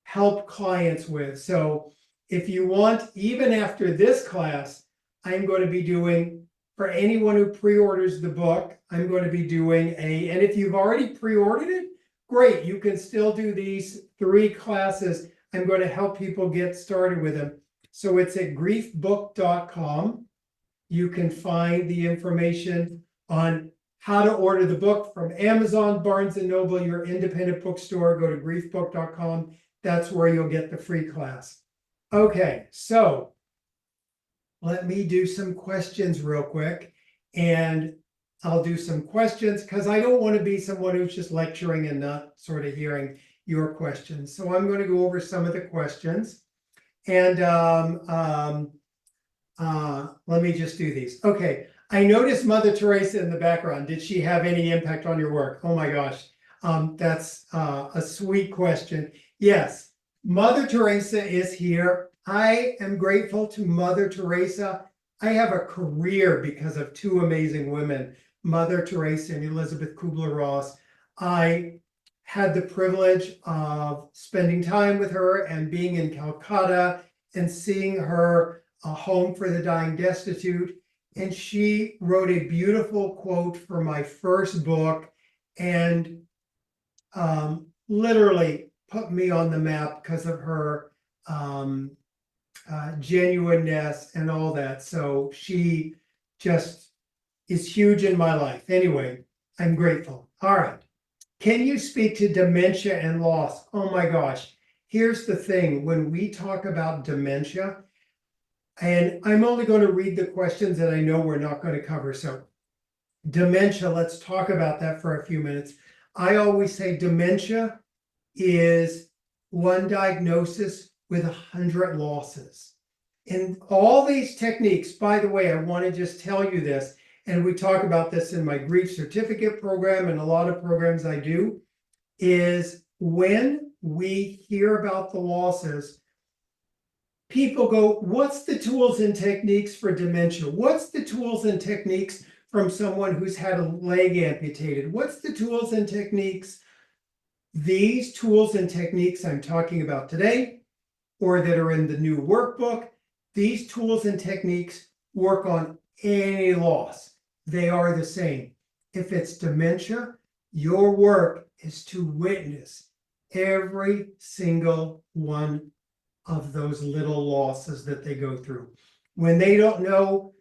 help clients with. So if you want, even after this class, I'm going to be doing, for anyone who pre-orders the book, I'm going to be doing and if you've already pre-ordered it, great, you can still do these 3 classes. I'm going to help people get started with them. So it's at griefbook.com. You can find the information on how to order the book from Amazon, Barnes & Noble, your independent bookstore. Go to griefbook.com. That's where you'll get the free class. Okay, so let me do some questions real quick. And I'll do some questions because I don't want to be someone who's just lecturing and not sort of hearing your questions. So I'm going to go over some of the questions. And let me just do these. Okay, I noticed Mother Teresa in the background. Did she have any impact on your work? Oh my gosh, that's a sweet question. Yes, Mother Teresa is here. I am grateful to Mother Teresa. I have a career because of 2 amazing women, Mother Teresa and Elizabeth Kubler-Ross. I had the privilege of spending time with her and being in Calcutta and seeing her home for the dying destitute. And she wrote a beautiful quote for my first book and literally put me on the map because of her genuineness and all that. So she just is huge in my life. Anyway, I'm grateful. All right. Can you speak to dementia and loss? Oh my gosh. Here's the thing. When we talk about dementia, and I'm only going to read the questions that I know we're not going to cover. So Dementia, let's talk about that for a few minutes. I always say dementia is one diagnosis with 100 losses. And all these techniques, by the way, I want to just tell you this, and we talk about this in my grief certificate program and a lot of programs I do, is when we hear about the losses, people go, what's the tools and techniques for dementia? What's the tools and techniques from someone who's had a leg amputated? What's the tools and techniques? These tools and techniques I'm talking about today, or that are in the new workbook, these tools and techniques work on any loss. They are the same. If it's dementia, your work is to witness every single one of those little losses that they go through. When they don't know,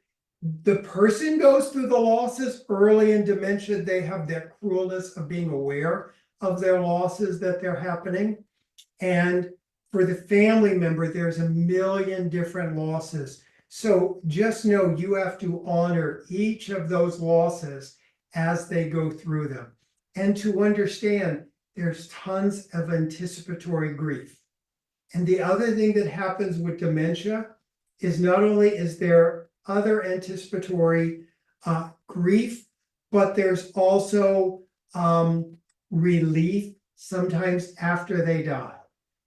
the person goes through the losses early in dementia, they have that cruelness of being aware of their losses that they're happening. And for the family member, there's a million different losses. So just know you have to honor each of those losses as they go through them. And to understand, there's tons of anticipatory grief. And the other thing that happens with dementia is not only is there other anticipatory grief, but there's also relief sometimes after they die.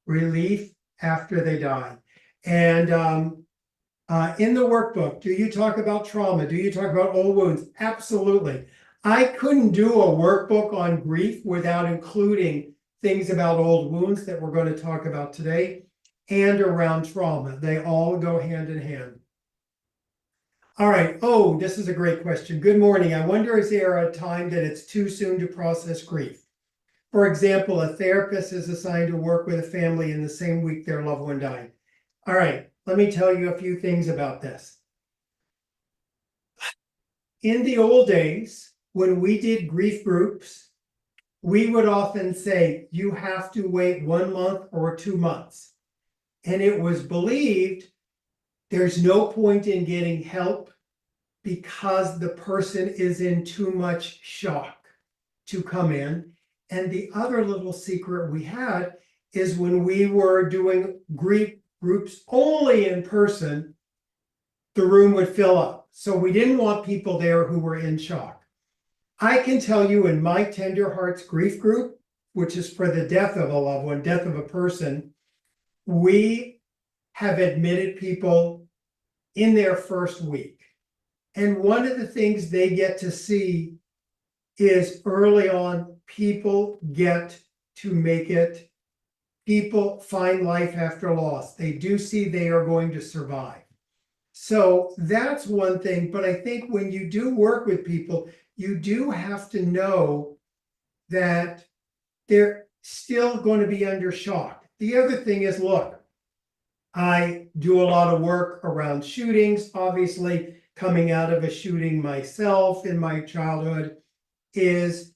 Relief after they die. And in the workbook, do you talk about trauma? Do you talk about old wounds? Absolutely. I couldn't do a workbook on grief without including things about old wounds that we're going to talk about today and around trauma. They all go hand in hand. All right. Oh, this is a great question. Good morning. I wonder, is there a time that it's too soon to process grief? For example, a therapist is assigned to work with a family in the same week their loved one died. All right, let me tell you a few things about this. In the old days, when we did grief groups, we would often say, you have to wait 1 month or 2 months. And it was believed there's no point in getting help because the person is in too much shock to come in. And the other little secret we had is when we were doing grief groups only in person, the room would fill up. So we didn't want people there who were in shock. I can tell you in my Tender Hearts grief group, which is for the death of a loved one, death of a person, we have admitted people in their first week. And one of the things they get to see is early on, people get to make it. People find life after loss. They do see they are going to survive. So that's one thing. But I think when you do work with people, you do have to know that they're still going to be under shock. The other thing is, look, I do a lot of work around shootings, obviously coming out of a shooting myself in my childhood, is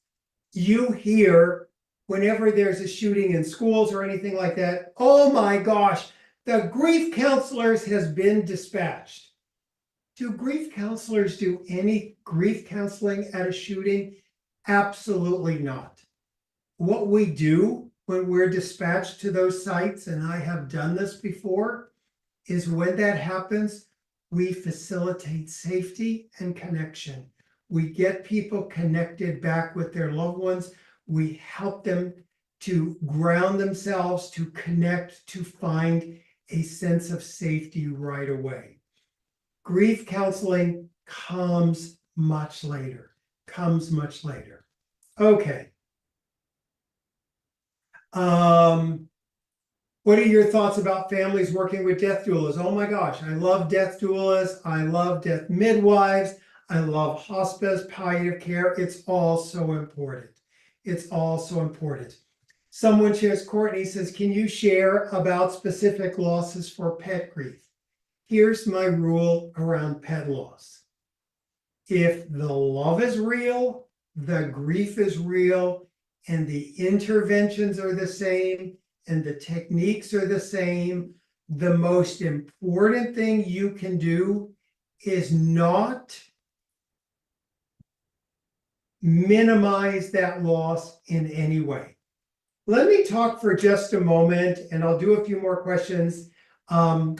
you hear whenever there's a shooting in schools or anything like that, oh my gosh, the grief counselors has been dispatched. Do grief counselors do any grief counseling at a shooting? Absolutely not. What we do when we're dispatched to those sites, and I have done this before, is when that happens, we facilitate safety and connection. We get people connected back with their loved ones. We help them to ground themselves, to connect, to find a sense of safety right away. Grief counseling comes much later, Okay. What are your thoughts about families working with death doulas? Oh my gosh, I love death doulas. I love death midwives. I love hospice, palliative care. It's all so important. It's all so important. Someone shares, Courtney says, can you share about specific losses for pet grief? Here's my rule around pet loss. If the love is real, the grief is real, and the interventions are the same, and the techniques are the same, the most important thing you can do is not minimize that loss in any way. Let me talk for just a moment, and I'll do a few more questions. I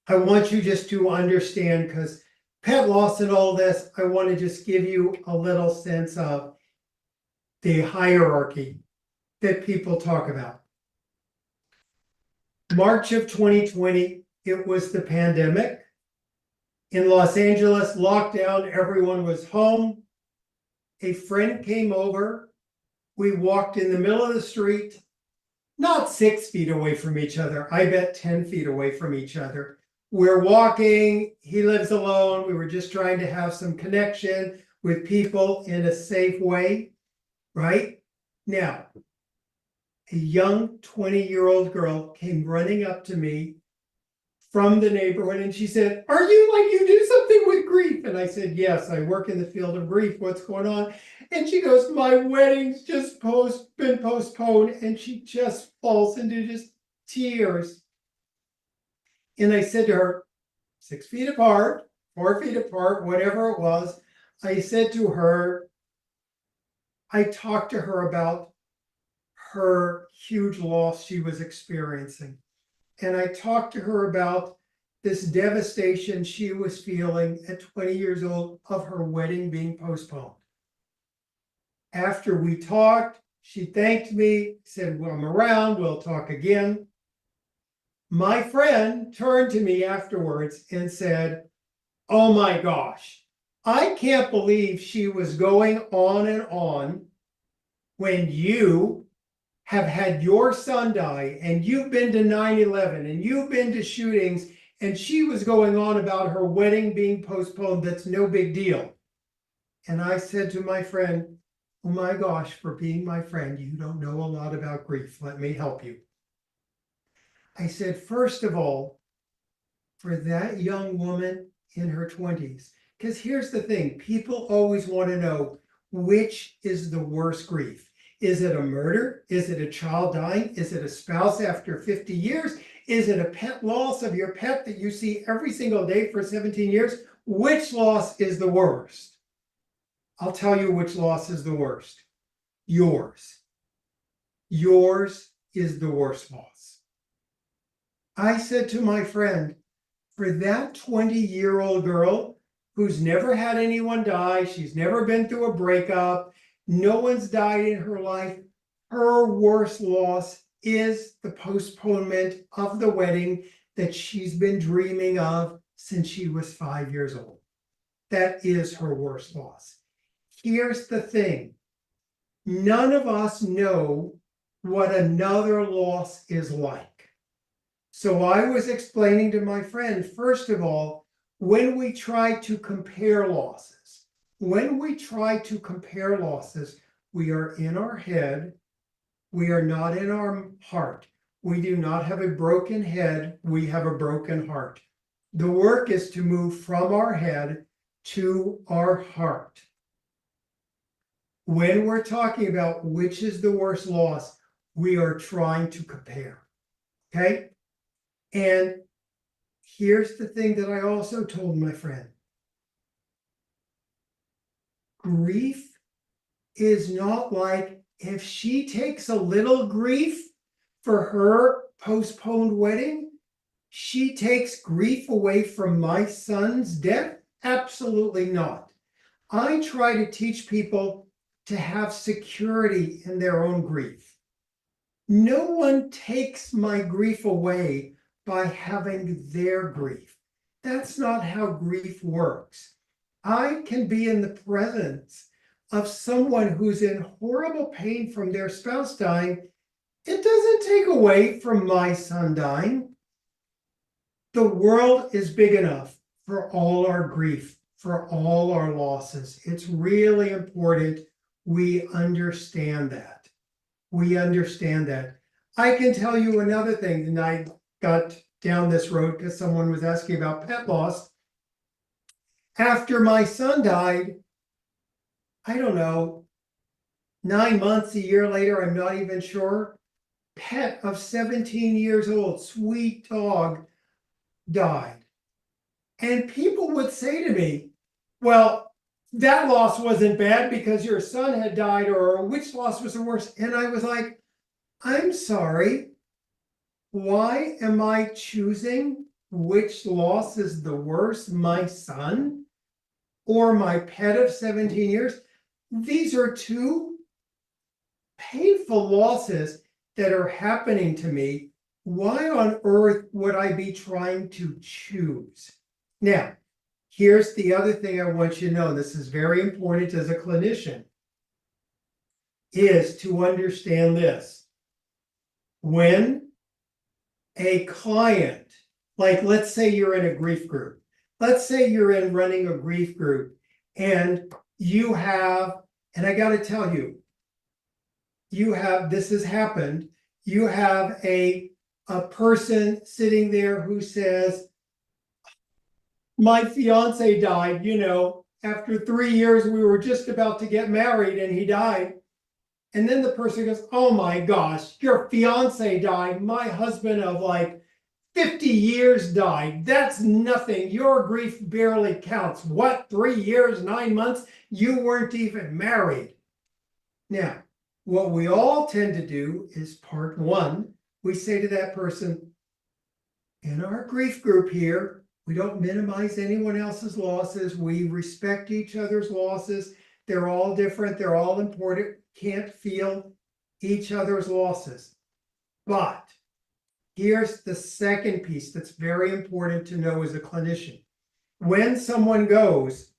want you just to understand, because pet loss and all this, I want to just give you a little sense of the hierarchy that people talk about. March of 2020, it was the pandemic. In Los Angeles, lockdown, everyone was home. A friend came over. We walked in the middle of the street, not 6 feet away from each other. I bet 10 feet away from each other. We're walking. He lives alone. We were just trying to have some connection with people in a safe way, right? Now, a young 20-year-old girl came running up to me from the neighborhood, and she said, "Are you like, you do something with grief?" And I said, "Yes, I work in the field of grief. What's going on?" And she goes, "My wedding's just been postponed," and she just falls into just tears. And I said to her, 6 feet apart, 4 feet apart, whatever it was, I said to her, I talked to her about her huge loss she was experiencing. And I talked to her about this devastation she was feeling at 20 years old of her wedding being postponed. After we talked, she thanked me, said, "Well, I'm around, we'll talk again." My friend turned to me afterwards and said, "Oh my gosh, I can't believe she was going on and on when you have had your son die, and you've been to 9/11, and you've been to shootings, and she was going on about her wedding being postponed. That's no big deal." And I said to my friend, "Oh my gosh, for being my friend, you don't know a lot about grief. Let me help you." I said, first of all, for that young woman in her 20s, because here's the thing, people always want to know, which is the worst grief? Is it a murder? Is it a child dying? Is it a spouse after 50 years? Is it a pet loss of your pet that you see every single day for 17 years? Which loss is the worst? I'll tell you which loss is the worst. Yours. Yours is the worst loss. I said to my friend, for that 20-year-old girl who's never had anyone die, she's never been through a breakup, no one's died in her life, her worst loss is the postponement of the wedding that she's been dreaming of since she was 5 years old. That is her worst loss. Here's the thing. None of us know what another loss is like. So I was explaining to my friend, first of all, when we try to compare losses, we are in our head, we are not in our heart. We do not have a broken head, we have a broken heart. The work is to move from our head to our heart. When we're talking about which is the worst loss, we are trying to compare, okay? And here's the thing that I also told my friend. Grief is not like, if she takes a little grief for her postponed wedding, she takes grief away from my son's death? Absolutely not. I try to teach people to have security in their own grief. No one takes my grief away by having their grief. That's not how grief works. I can be in the presence of someone who's in horrible pain from their spouse dying. It doesn't take away from my son dying. The world is big enough for all our grief, for all our losses. It's really important we understand that. We understand that. I can tell you another thing, and I got down this road because someone was asking about pet loss. After my son died, I don't know, 9 months, a year later, I'm not even sure, pet of 17 years old, sweet dog, died. And people would say to me, well, that loss wasn't bad because your son had died, or which loss was the worst? And I was like, I'm sorry. Why am I choosing which loss is the worst? My son or my pet of 17 years? These are two painful losses that are happening to me. Why on earth would I be trying to choose? Now, here's the other thing I want you to know. This is very important as a clinician, is to understand this. When a client, like let's say you're in a grief group, let's say you're in running a grief group, and you have, and I got to tell you, this has happened, you have a person sitting there who says, my fiance died, after 3 years, we were just about to get married and he died. And then the person goes, oh my gosh, your fiance died. My husband of like 50 years died. That's nothing. Your grief barely counts. What, 3 years, 9 months? You weren't even married. Now, what we all tend to do is part one, we say to that person, in our grief group here, we don't minimize anyone else's losses. We respect each other's losses. They're all different. They're all important. Can't feel each other's losses. But here's the second piece that's very important to know as a clinician. When someone goes,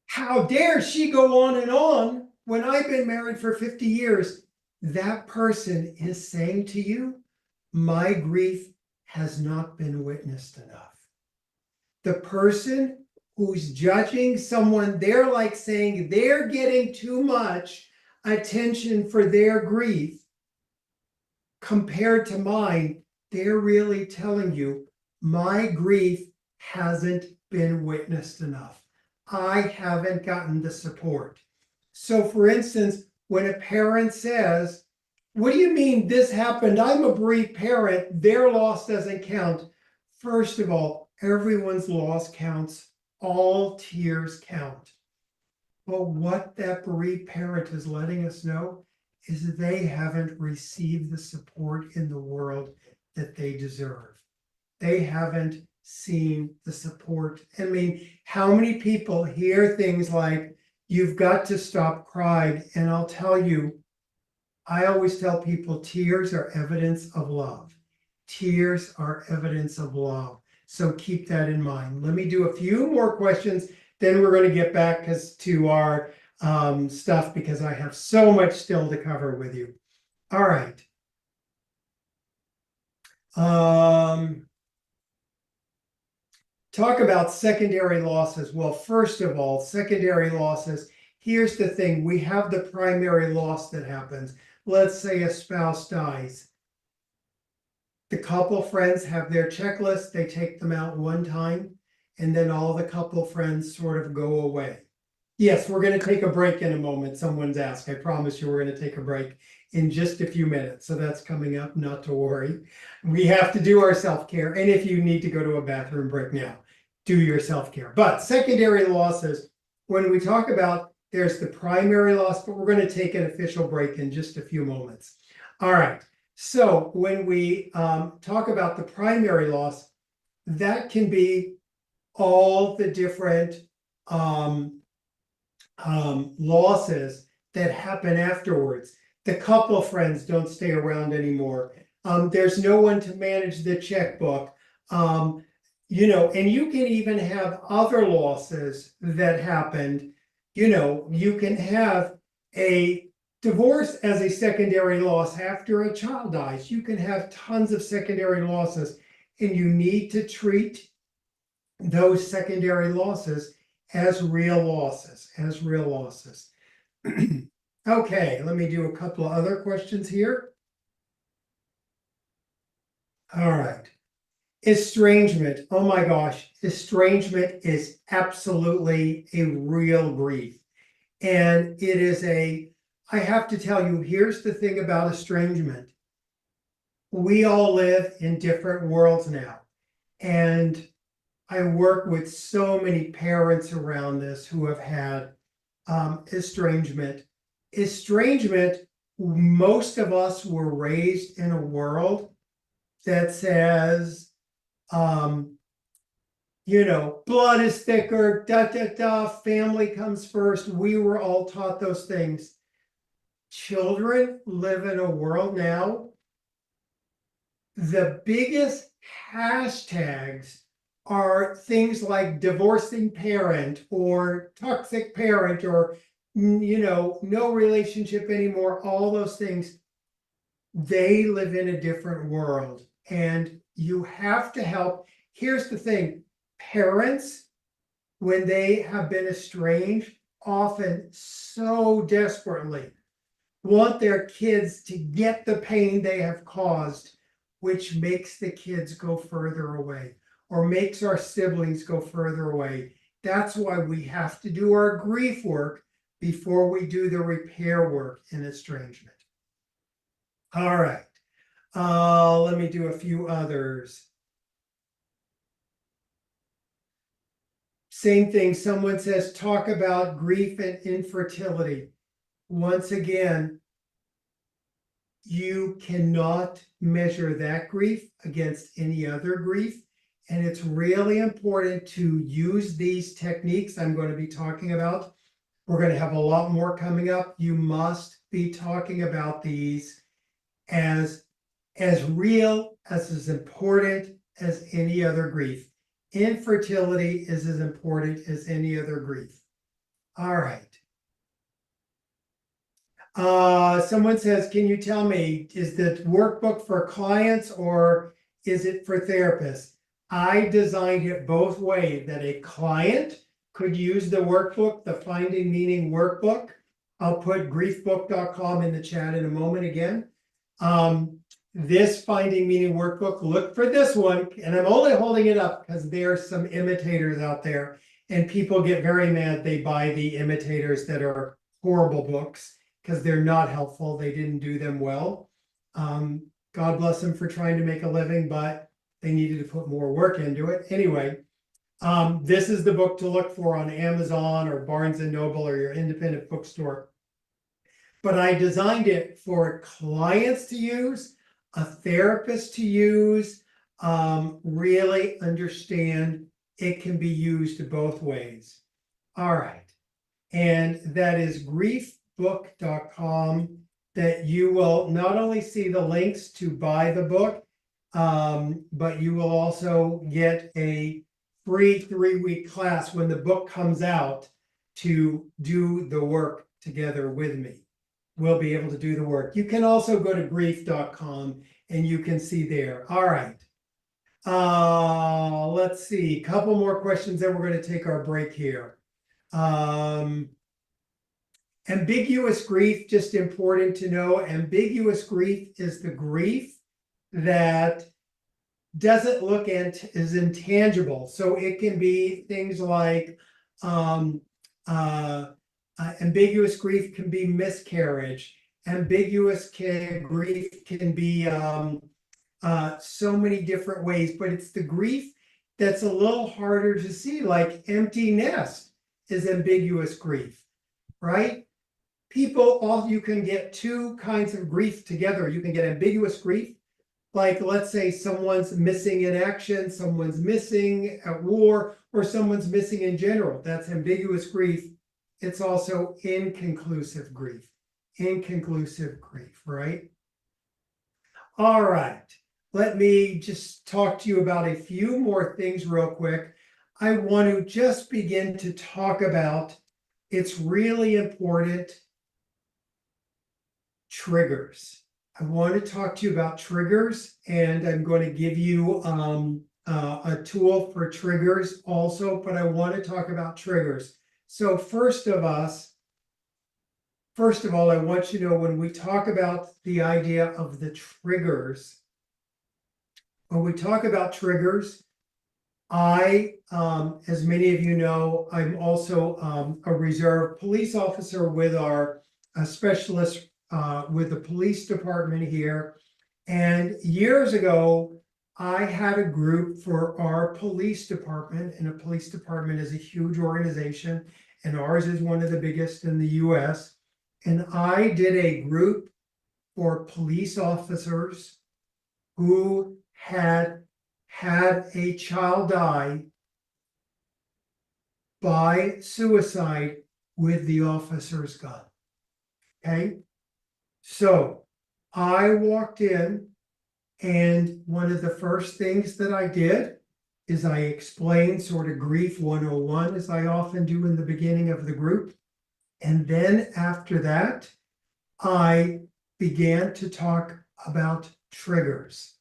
how dare she go on and on when I've been married for 50 years? That person is saying to you, my grief has not been witnessed enough. The person who's judging someone, they're like saying they're getting too much attention for their grief compared to mine. They're really telling you, my grief hasn't been witnessed enough. I haven't gotten the support. So for instance, when a parent says, what do you mean this happened? I'm a bereaved parent. Their loss doesn't count. First of all, everyone's loss counts. All tears count. But what that bereaved parent is letting us know is that they haven't received the support in the world that they deserve. They haven't seen the support. I mean, how many people hear things like, you've got to stop crying? And I'll tell you, I always tell people tears are evidence of love. Tears are evidence of love. So keep that in mind. Let me do a few more questions, then we're going to get back to our stuff because I have so much still to cover with you. All right. Talk about secondary losses. Well, first of all, secondary losses. Here's the thing. We have the primary loss that happens. Let's say a spouse dies. The couple friends have their checklist. They take them out one time, and then all the couple friends sort of go away. Yes, we're going to take a break in a moment. Someone's asked. I promise you we're going to take a break in just a few minutes. So that's coming up, not to worry. We have to do our self-care. And if you need to go to a bathroom break now, do your self-care. But secondary losses, when we talk about, there's the primary loss, but we're going to take an official break in just a few moments. All right. So when we talk about the primary loss, that can be all the different losses that happen afterwards. The couple friends don't stay around anymore. There's no one to manage the checkbook. And you can even have other losses that happened. You can have a divorce as a secondary loss after a child dies. You can have tons of secondary losses, and you need to treat those secondary losses as real losses, Okay, let me do a couple of other questions here. All right. Estrangement. Oh my gosh. Estrangement is absolutely a real grief. And it is I have to tell you, here's the thing about estrangement. We all live in different worlds now. And I work with so many parents around this who have had estrangement. Estrangement, most of us were raised in a world that says, blood is thicker, family comes first. We were all taught those things. Children live in a world now. The biggest hashtags are things like divorcing parent or toxic parent or, no relationship anymore, all those things. They live in a different world and you have to help. Here's the thing, parents, when they have been estranged, often so desperately want their kids to get the pain they have caused, which makes the kids go further away or makes our siblings go further away. That's why we have to do our grief work before we do the repair work in estrangement. All right, let me do a few others. Same thing, someone says, talk about grief and infertility. Once again, you cannot measure that grief against any other grief. And it's really important to use these techniques I'm going to be talking about. We're going to have a lot more coming up. You must be talking about these as real, as important as any other grief. Infertility is as important as any other grief. All right. Someone says, can you tell me, is the workbook for clients or is it for therapists? I designed it both ways, that a client could use the workbook, the Finding Meaning workbook. I'll put griefbook.com in the chat in a moment again. This Finding Meaning workbook, look for this one, and I'm only holding it up because there are some imitators out there and people get very mad they buy the imitators that are horrible books because they're not helpful. They didn't do them well. God bless them for trying to make a living, but they needed to put more work into it. Anyway, this is the book to look for on Amazon or Barnes & Noble or your independent bookstore. But I designed it for clients to use, a therapist to use, really understand it can be used both ways. All right. And that is griefbook.com, that you will not only see the links to buy the book, but you will also get a free 3-week class when the book comes out to do the work together with me. We'll be able to do the work. You can also go to grief.com and you can see there. All right. Let's see, a couple more questions, then we're going to take our break here. Ambiguous grief, just important to know, ambiguous grief is the grief that doesn't look and is intangible. So it can be things like ambiguous grief can be miscarriage. Ambiguous grief can be so many different ways, but it's the grief that's a little harder to see, like empty nest is ambiguous grief, right? You can get two kinds of grief together. You can get ambiguous grief, like let's say someone's missing in action, someone's missing at war, or someone's missing in general. That's ambiguous grief. It's also inconclusive grief. Inconclusive grief, right? All right. Let me just talk to you about a few more things real quick. I want to just begin to talk about, it's really important, triggers. I want to talk to you about triggers, and I'm going to give you a tool for triggers also, but I want to talk about triggers. So first of all, I want you to know, when we talk about the idea of the triggers, when we talk about triggers, I, as many of you know, I'm also a reserve police officer with our specialist with the police department here. And years ago, I had a group for our police department, and a police department is a huge organization, and ours is one of the biggest in the US. And I did a group for police officers who had had a child die by suicide with the officer's gun. Okay, so I walked in, and one of the first things that I did is I explained sort of grief 101, as I often do in the beginning of the group. And then after that, I began to talk about triggers.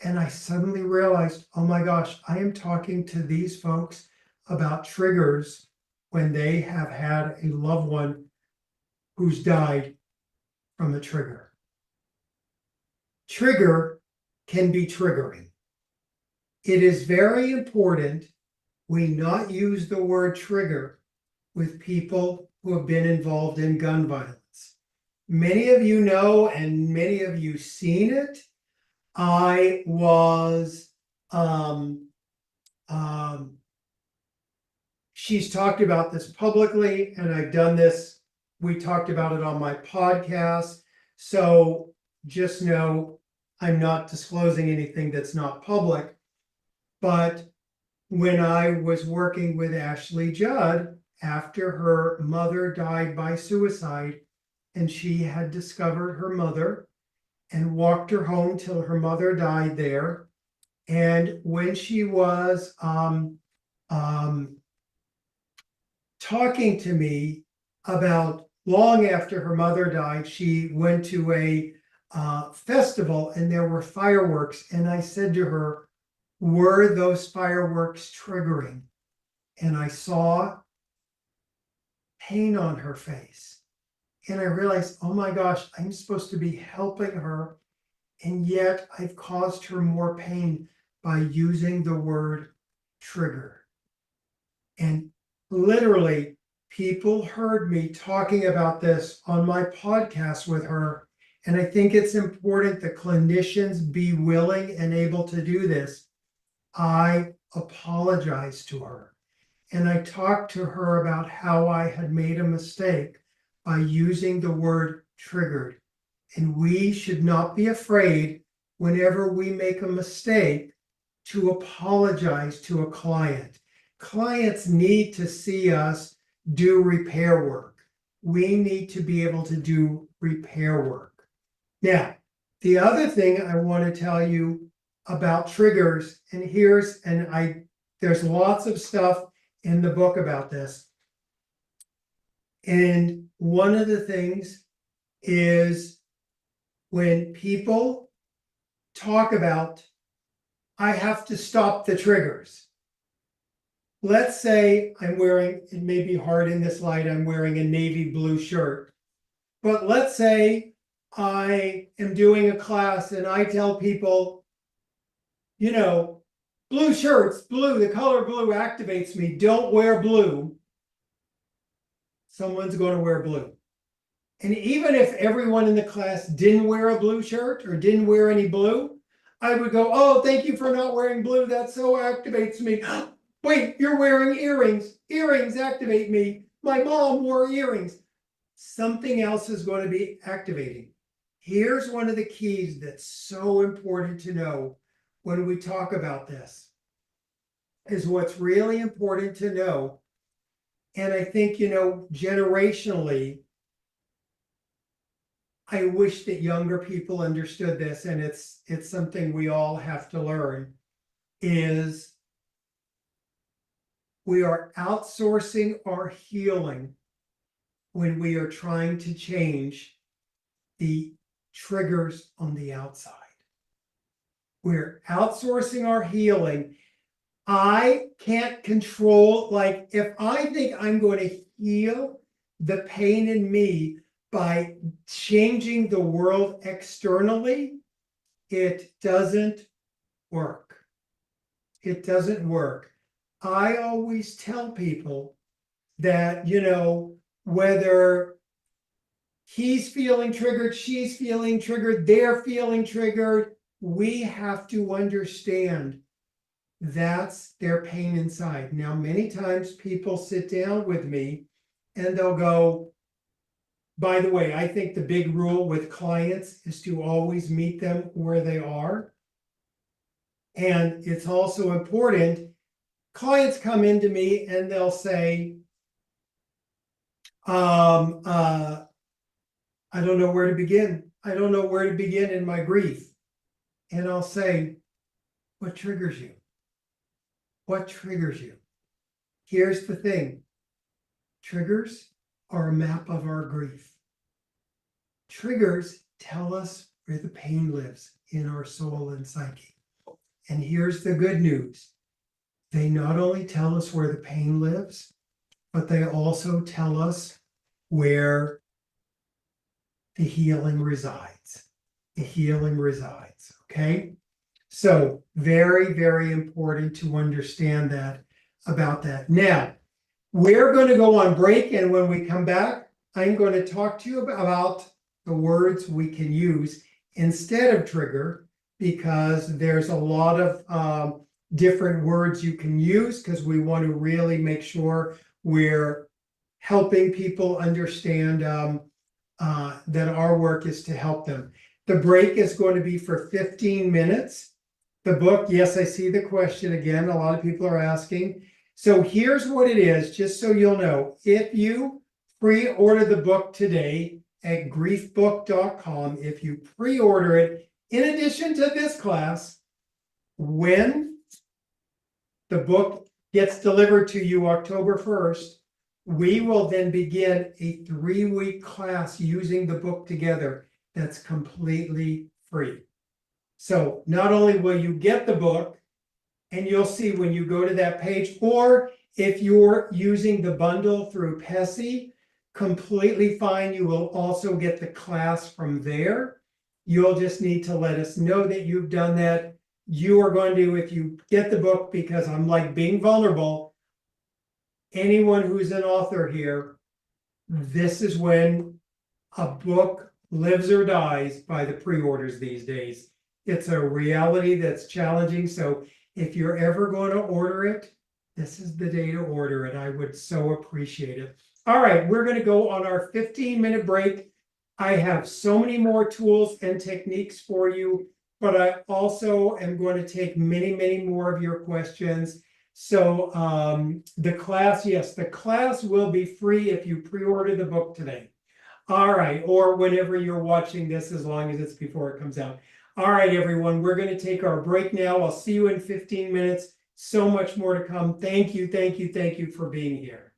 And I suddenly realized, oh my gosh, I am talking to these folks about triggers when they have had a loved one who's died from a trigger. Trigger can be triggering. It is very important we not use the word trigger with people who have been involved in gun violence. Many of you know, and many of you seen it. I was, she's talked about this publicly, and I've done this. We talked about it on my podcast. So just know I'm not disclosing anything that's not public. But when I was working with Ashley Judd, after her mother died by suicide, and she had discovered her mother and walked her home till her mother died there. And when she was talking to me about long after her mother died, she went to a festival and there were fireworks. And I said to her, were those fireworks triggering? And I saw pain on her face. And I realized, oh my gosh, I'm supposed to be helping her. And yet I've caused her more pain by using the word trigger. And literally, people heard me talking about this on my podcast with her. And I think it's important that clinicians be willing and able to do this. I apologized to her. And I talked to her about how I had made a mistake by using the word triggered. And we should not be afraid whenever we make a mistake to apologize to a client. Clients need to see us do repair work. We need to be able to do repair work. Now, the other thing I want to tell you about triggers, and there's lots of stuff in the book about this. And one of the things is when people talk about, I have to stop the triggers. Let's say I'm wearing, it may be hard in this light, I'm wearing a navy blue shirt. But let's say I am doing a class and I tell people, blue shirts, blue, the color blue activates me. Don't wear blue. Someone's going to wear blue. And even if everyone in the class didn't wear a blue shirt or didn't wear any blue, I would go, oh, thank you for not wearing blue. That so activates me. Wait, you're wearing earrings. Earrings activate me. My mom wore earrings. Something else is going to be activating. Here's one of the keys that's so important to know when we talk about this, is what's really important to know. And I think, generationally, I wish that younger people understood this, and it's something we all have to learn, is we are outsourcing our healing when we are trying to change the triggers on the outside. We're outsourcing our healing. I can't control, like, if I think I'm going to heal the pain in me by changing the world externally, it doesn't work. It doesn't work. I always tell people that, whether he's feeling triggered, she's feeling triggered, they're feeling triggered, we have to understand that's their pain inside. Now, many times people sit down with me and they'll go, by the way, I think the big rule with clients is to always meet them where they are. And it's also important, clients come into me and they'll say, I don't know where to begin. I don't know where to begin in my grief. And I'll say, what triggers you? What triggers you? Here's the thing. Triggers are a map of our grief. Triggers tell us where the pain lives in our soul and psyche. And here's the good news. They not only tell us where the pain lives, but they also tell us where the healing resides. The healing resides, okay? So very, very important to understand that about that. Now, we're going to go on break, and when we come back, I'm going to talk to you about the words we can use instead of trigger, because there's a lot of different words you can use, because we want to really make sure we're helping people understand that our work is to help them. The break is going to be for 15 minutes. The book, yes, I see the question again. A lot of people are asking. So here's what it is, just so you'll know. If you pre-order the book today at griefbook.com, if you pre-order it, in addition to this class, when the book gets delivered to you October 1st, we will then begin a 3-week class using the book together that's completely free. So not only will you get the book, and you'll see when you go to that page, or if you're using the bundle through PESI, completely fine. You will also get the class from there. You'll just need to let us know that you've done that. You are going to, if you get the book, because I'm like being vulnerable, anyone who's an author here, this is when a book lives or dies by the pre-orders these days. It's a reality that's challenging. So if you're ever going to order it, this is the day to order it. I would so appreciate it. All right, we're going to go on our 15-minute break. I have so many more tools and techniques for you, but I also am going to take many, many more of your questions. So the class, yes, the class will be free if you pre-order the book today. All right, or whenever you're watching this, as long as it's before it comes out. All right, everyone, we're going to take our break now. I'll see you in 15 minutes. So much more to come. Thank you, thank you, thank you for being here.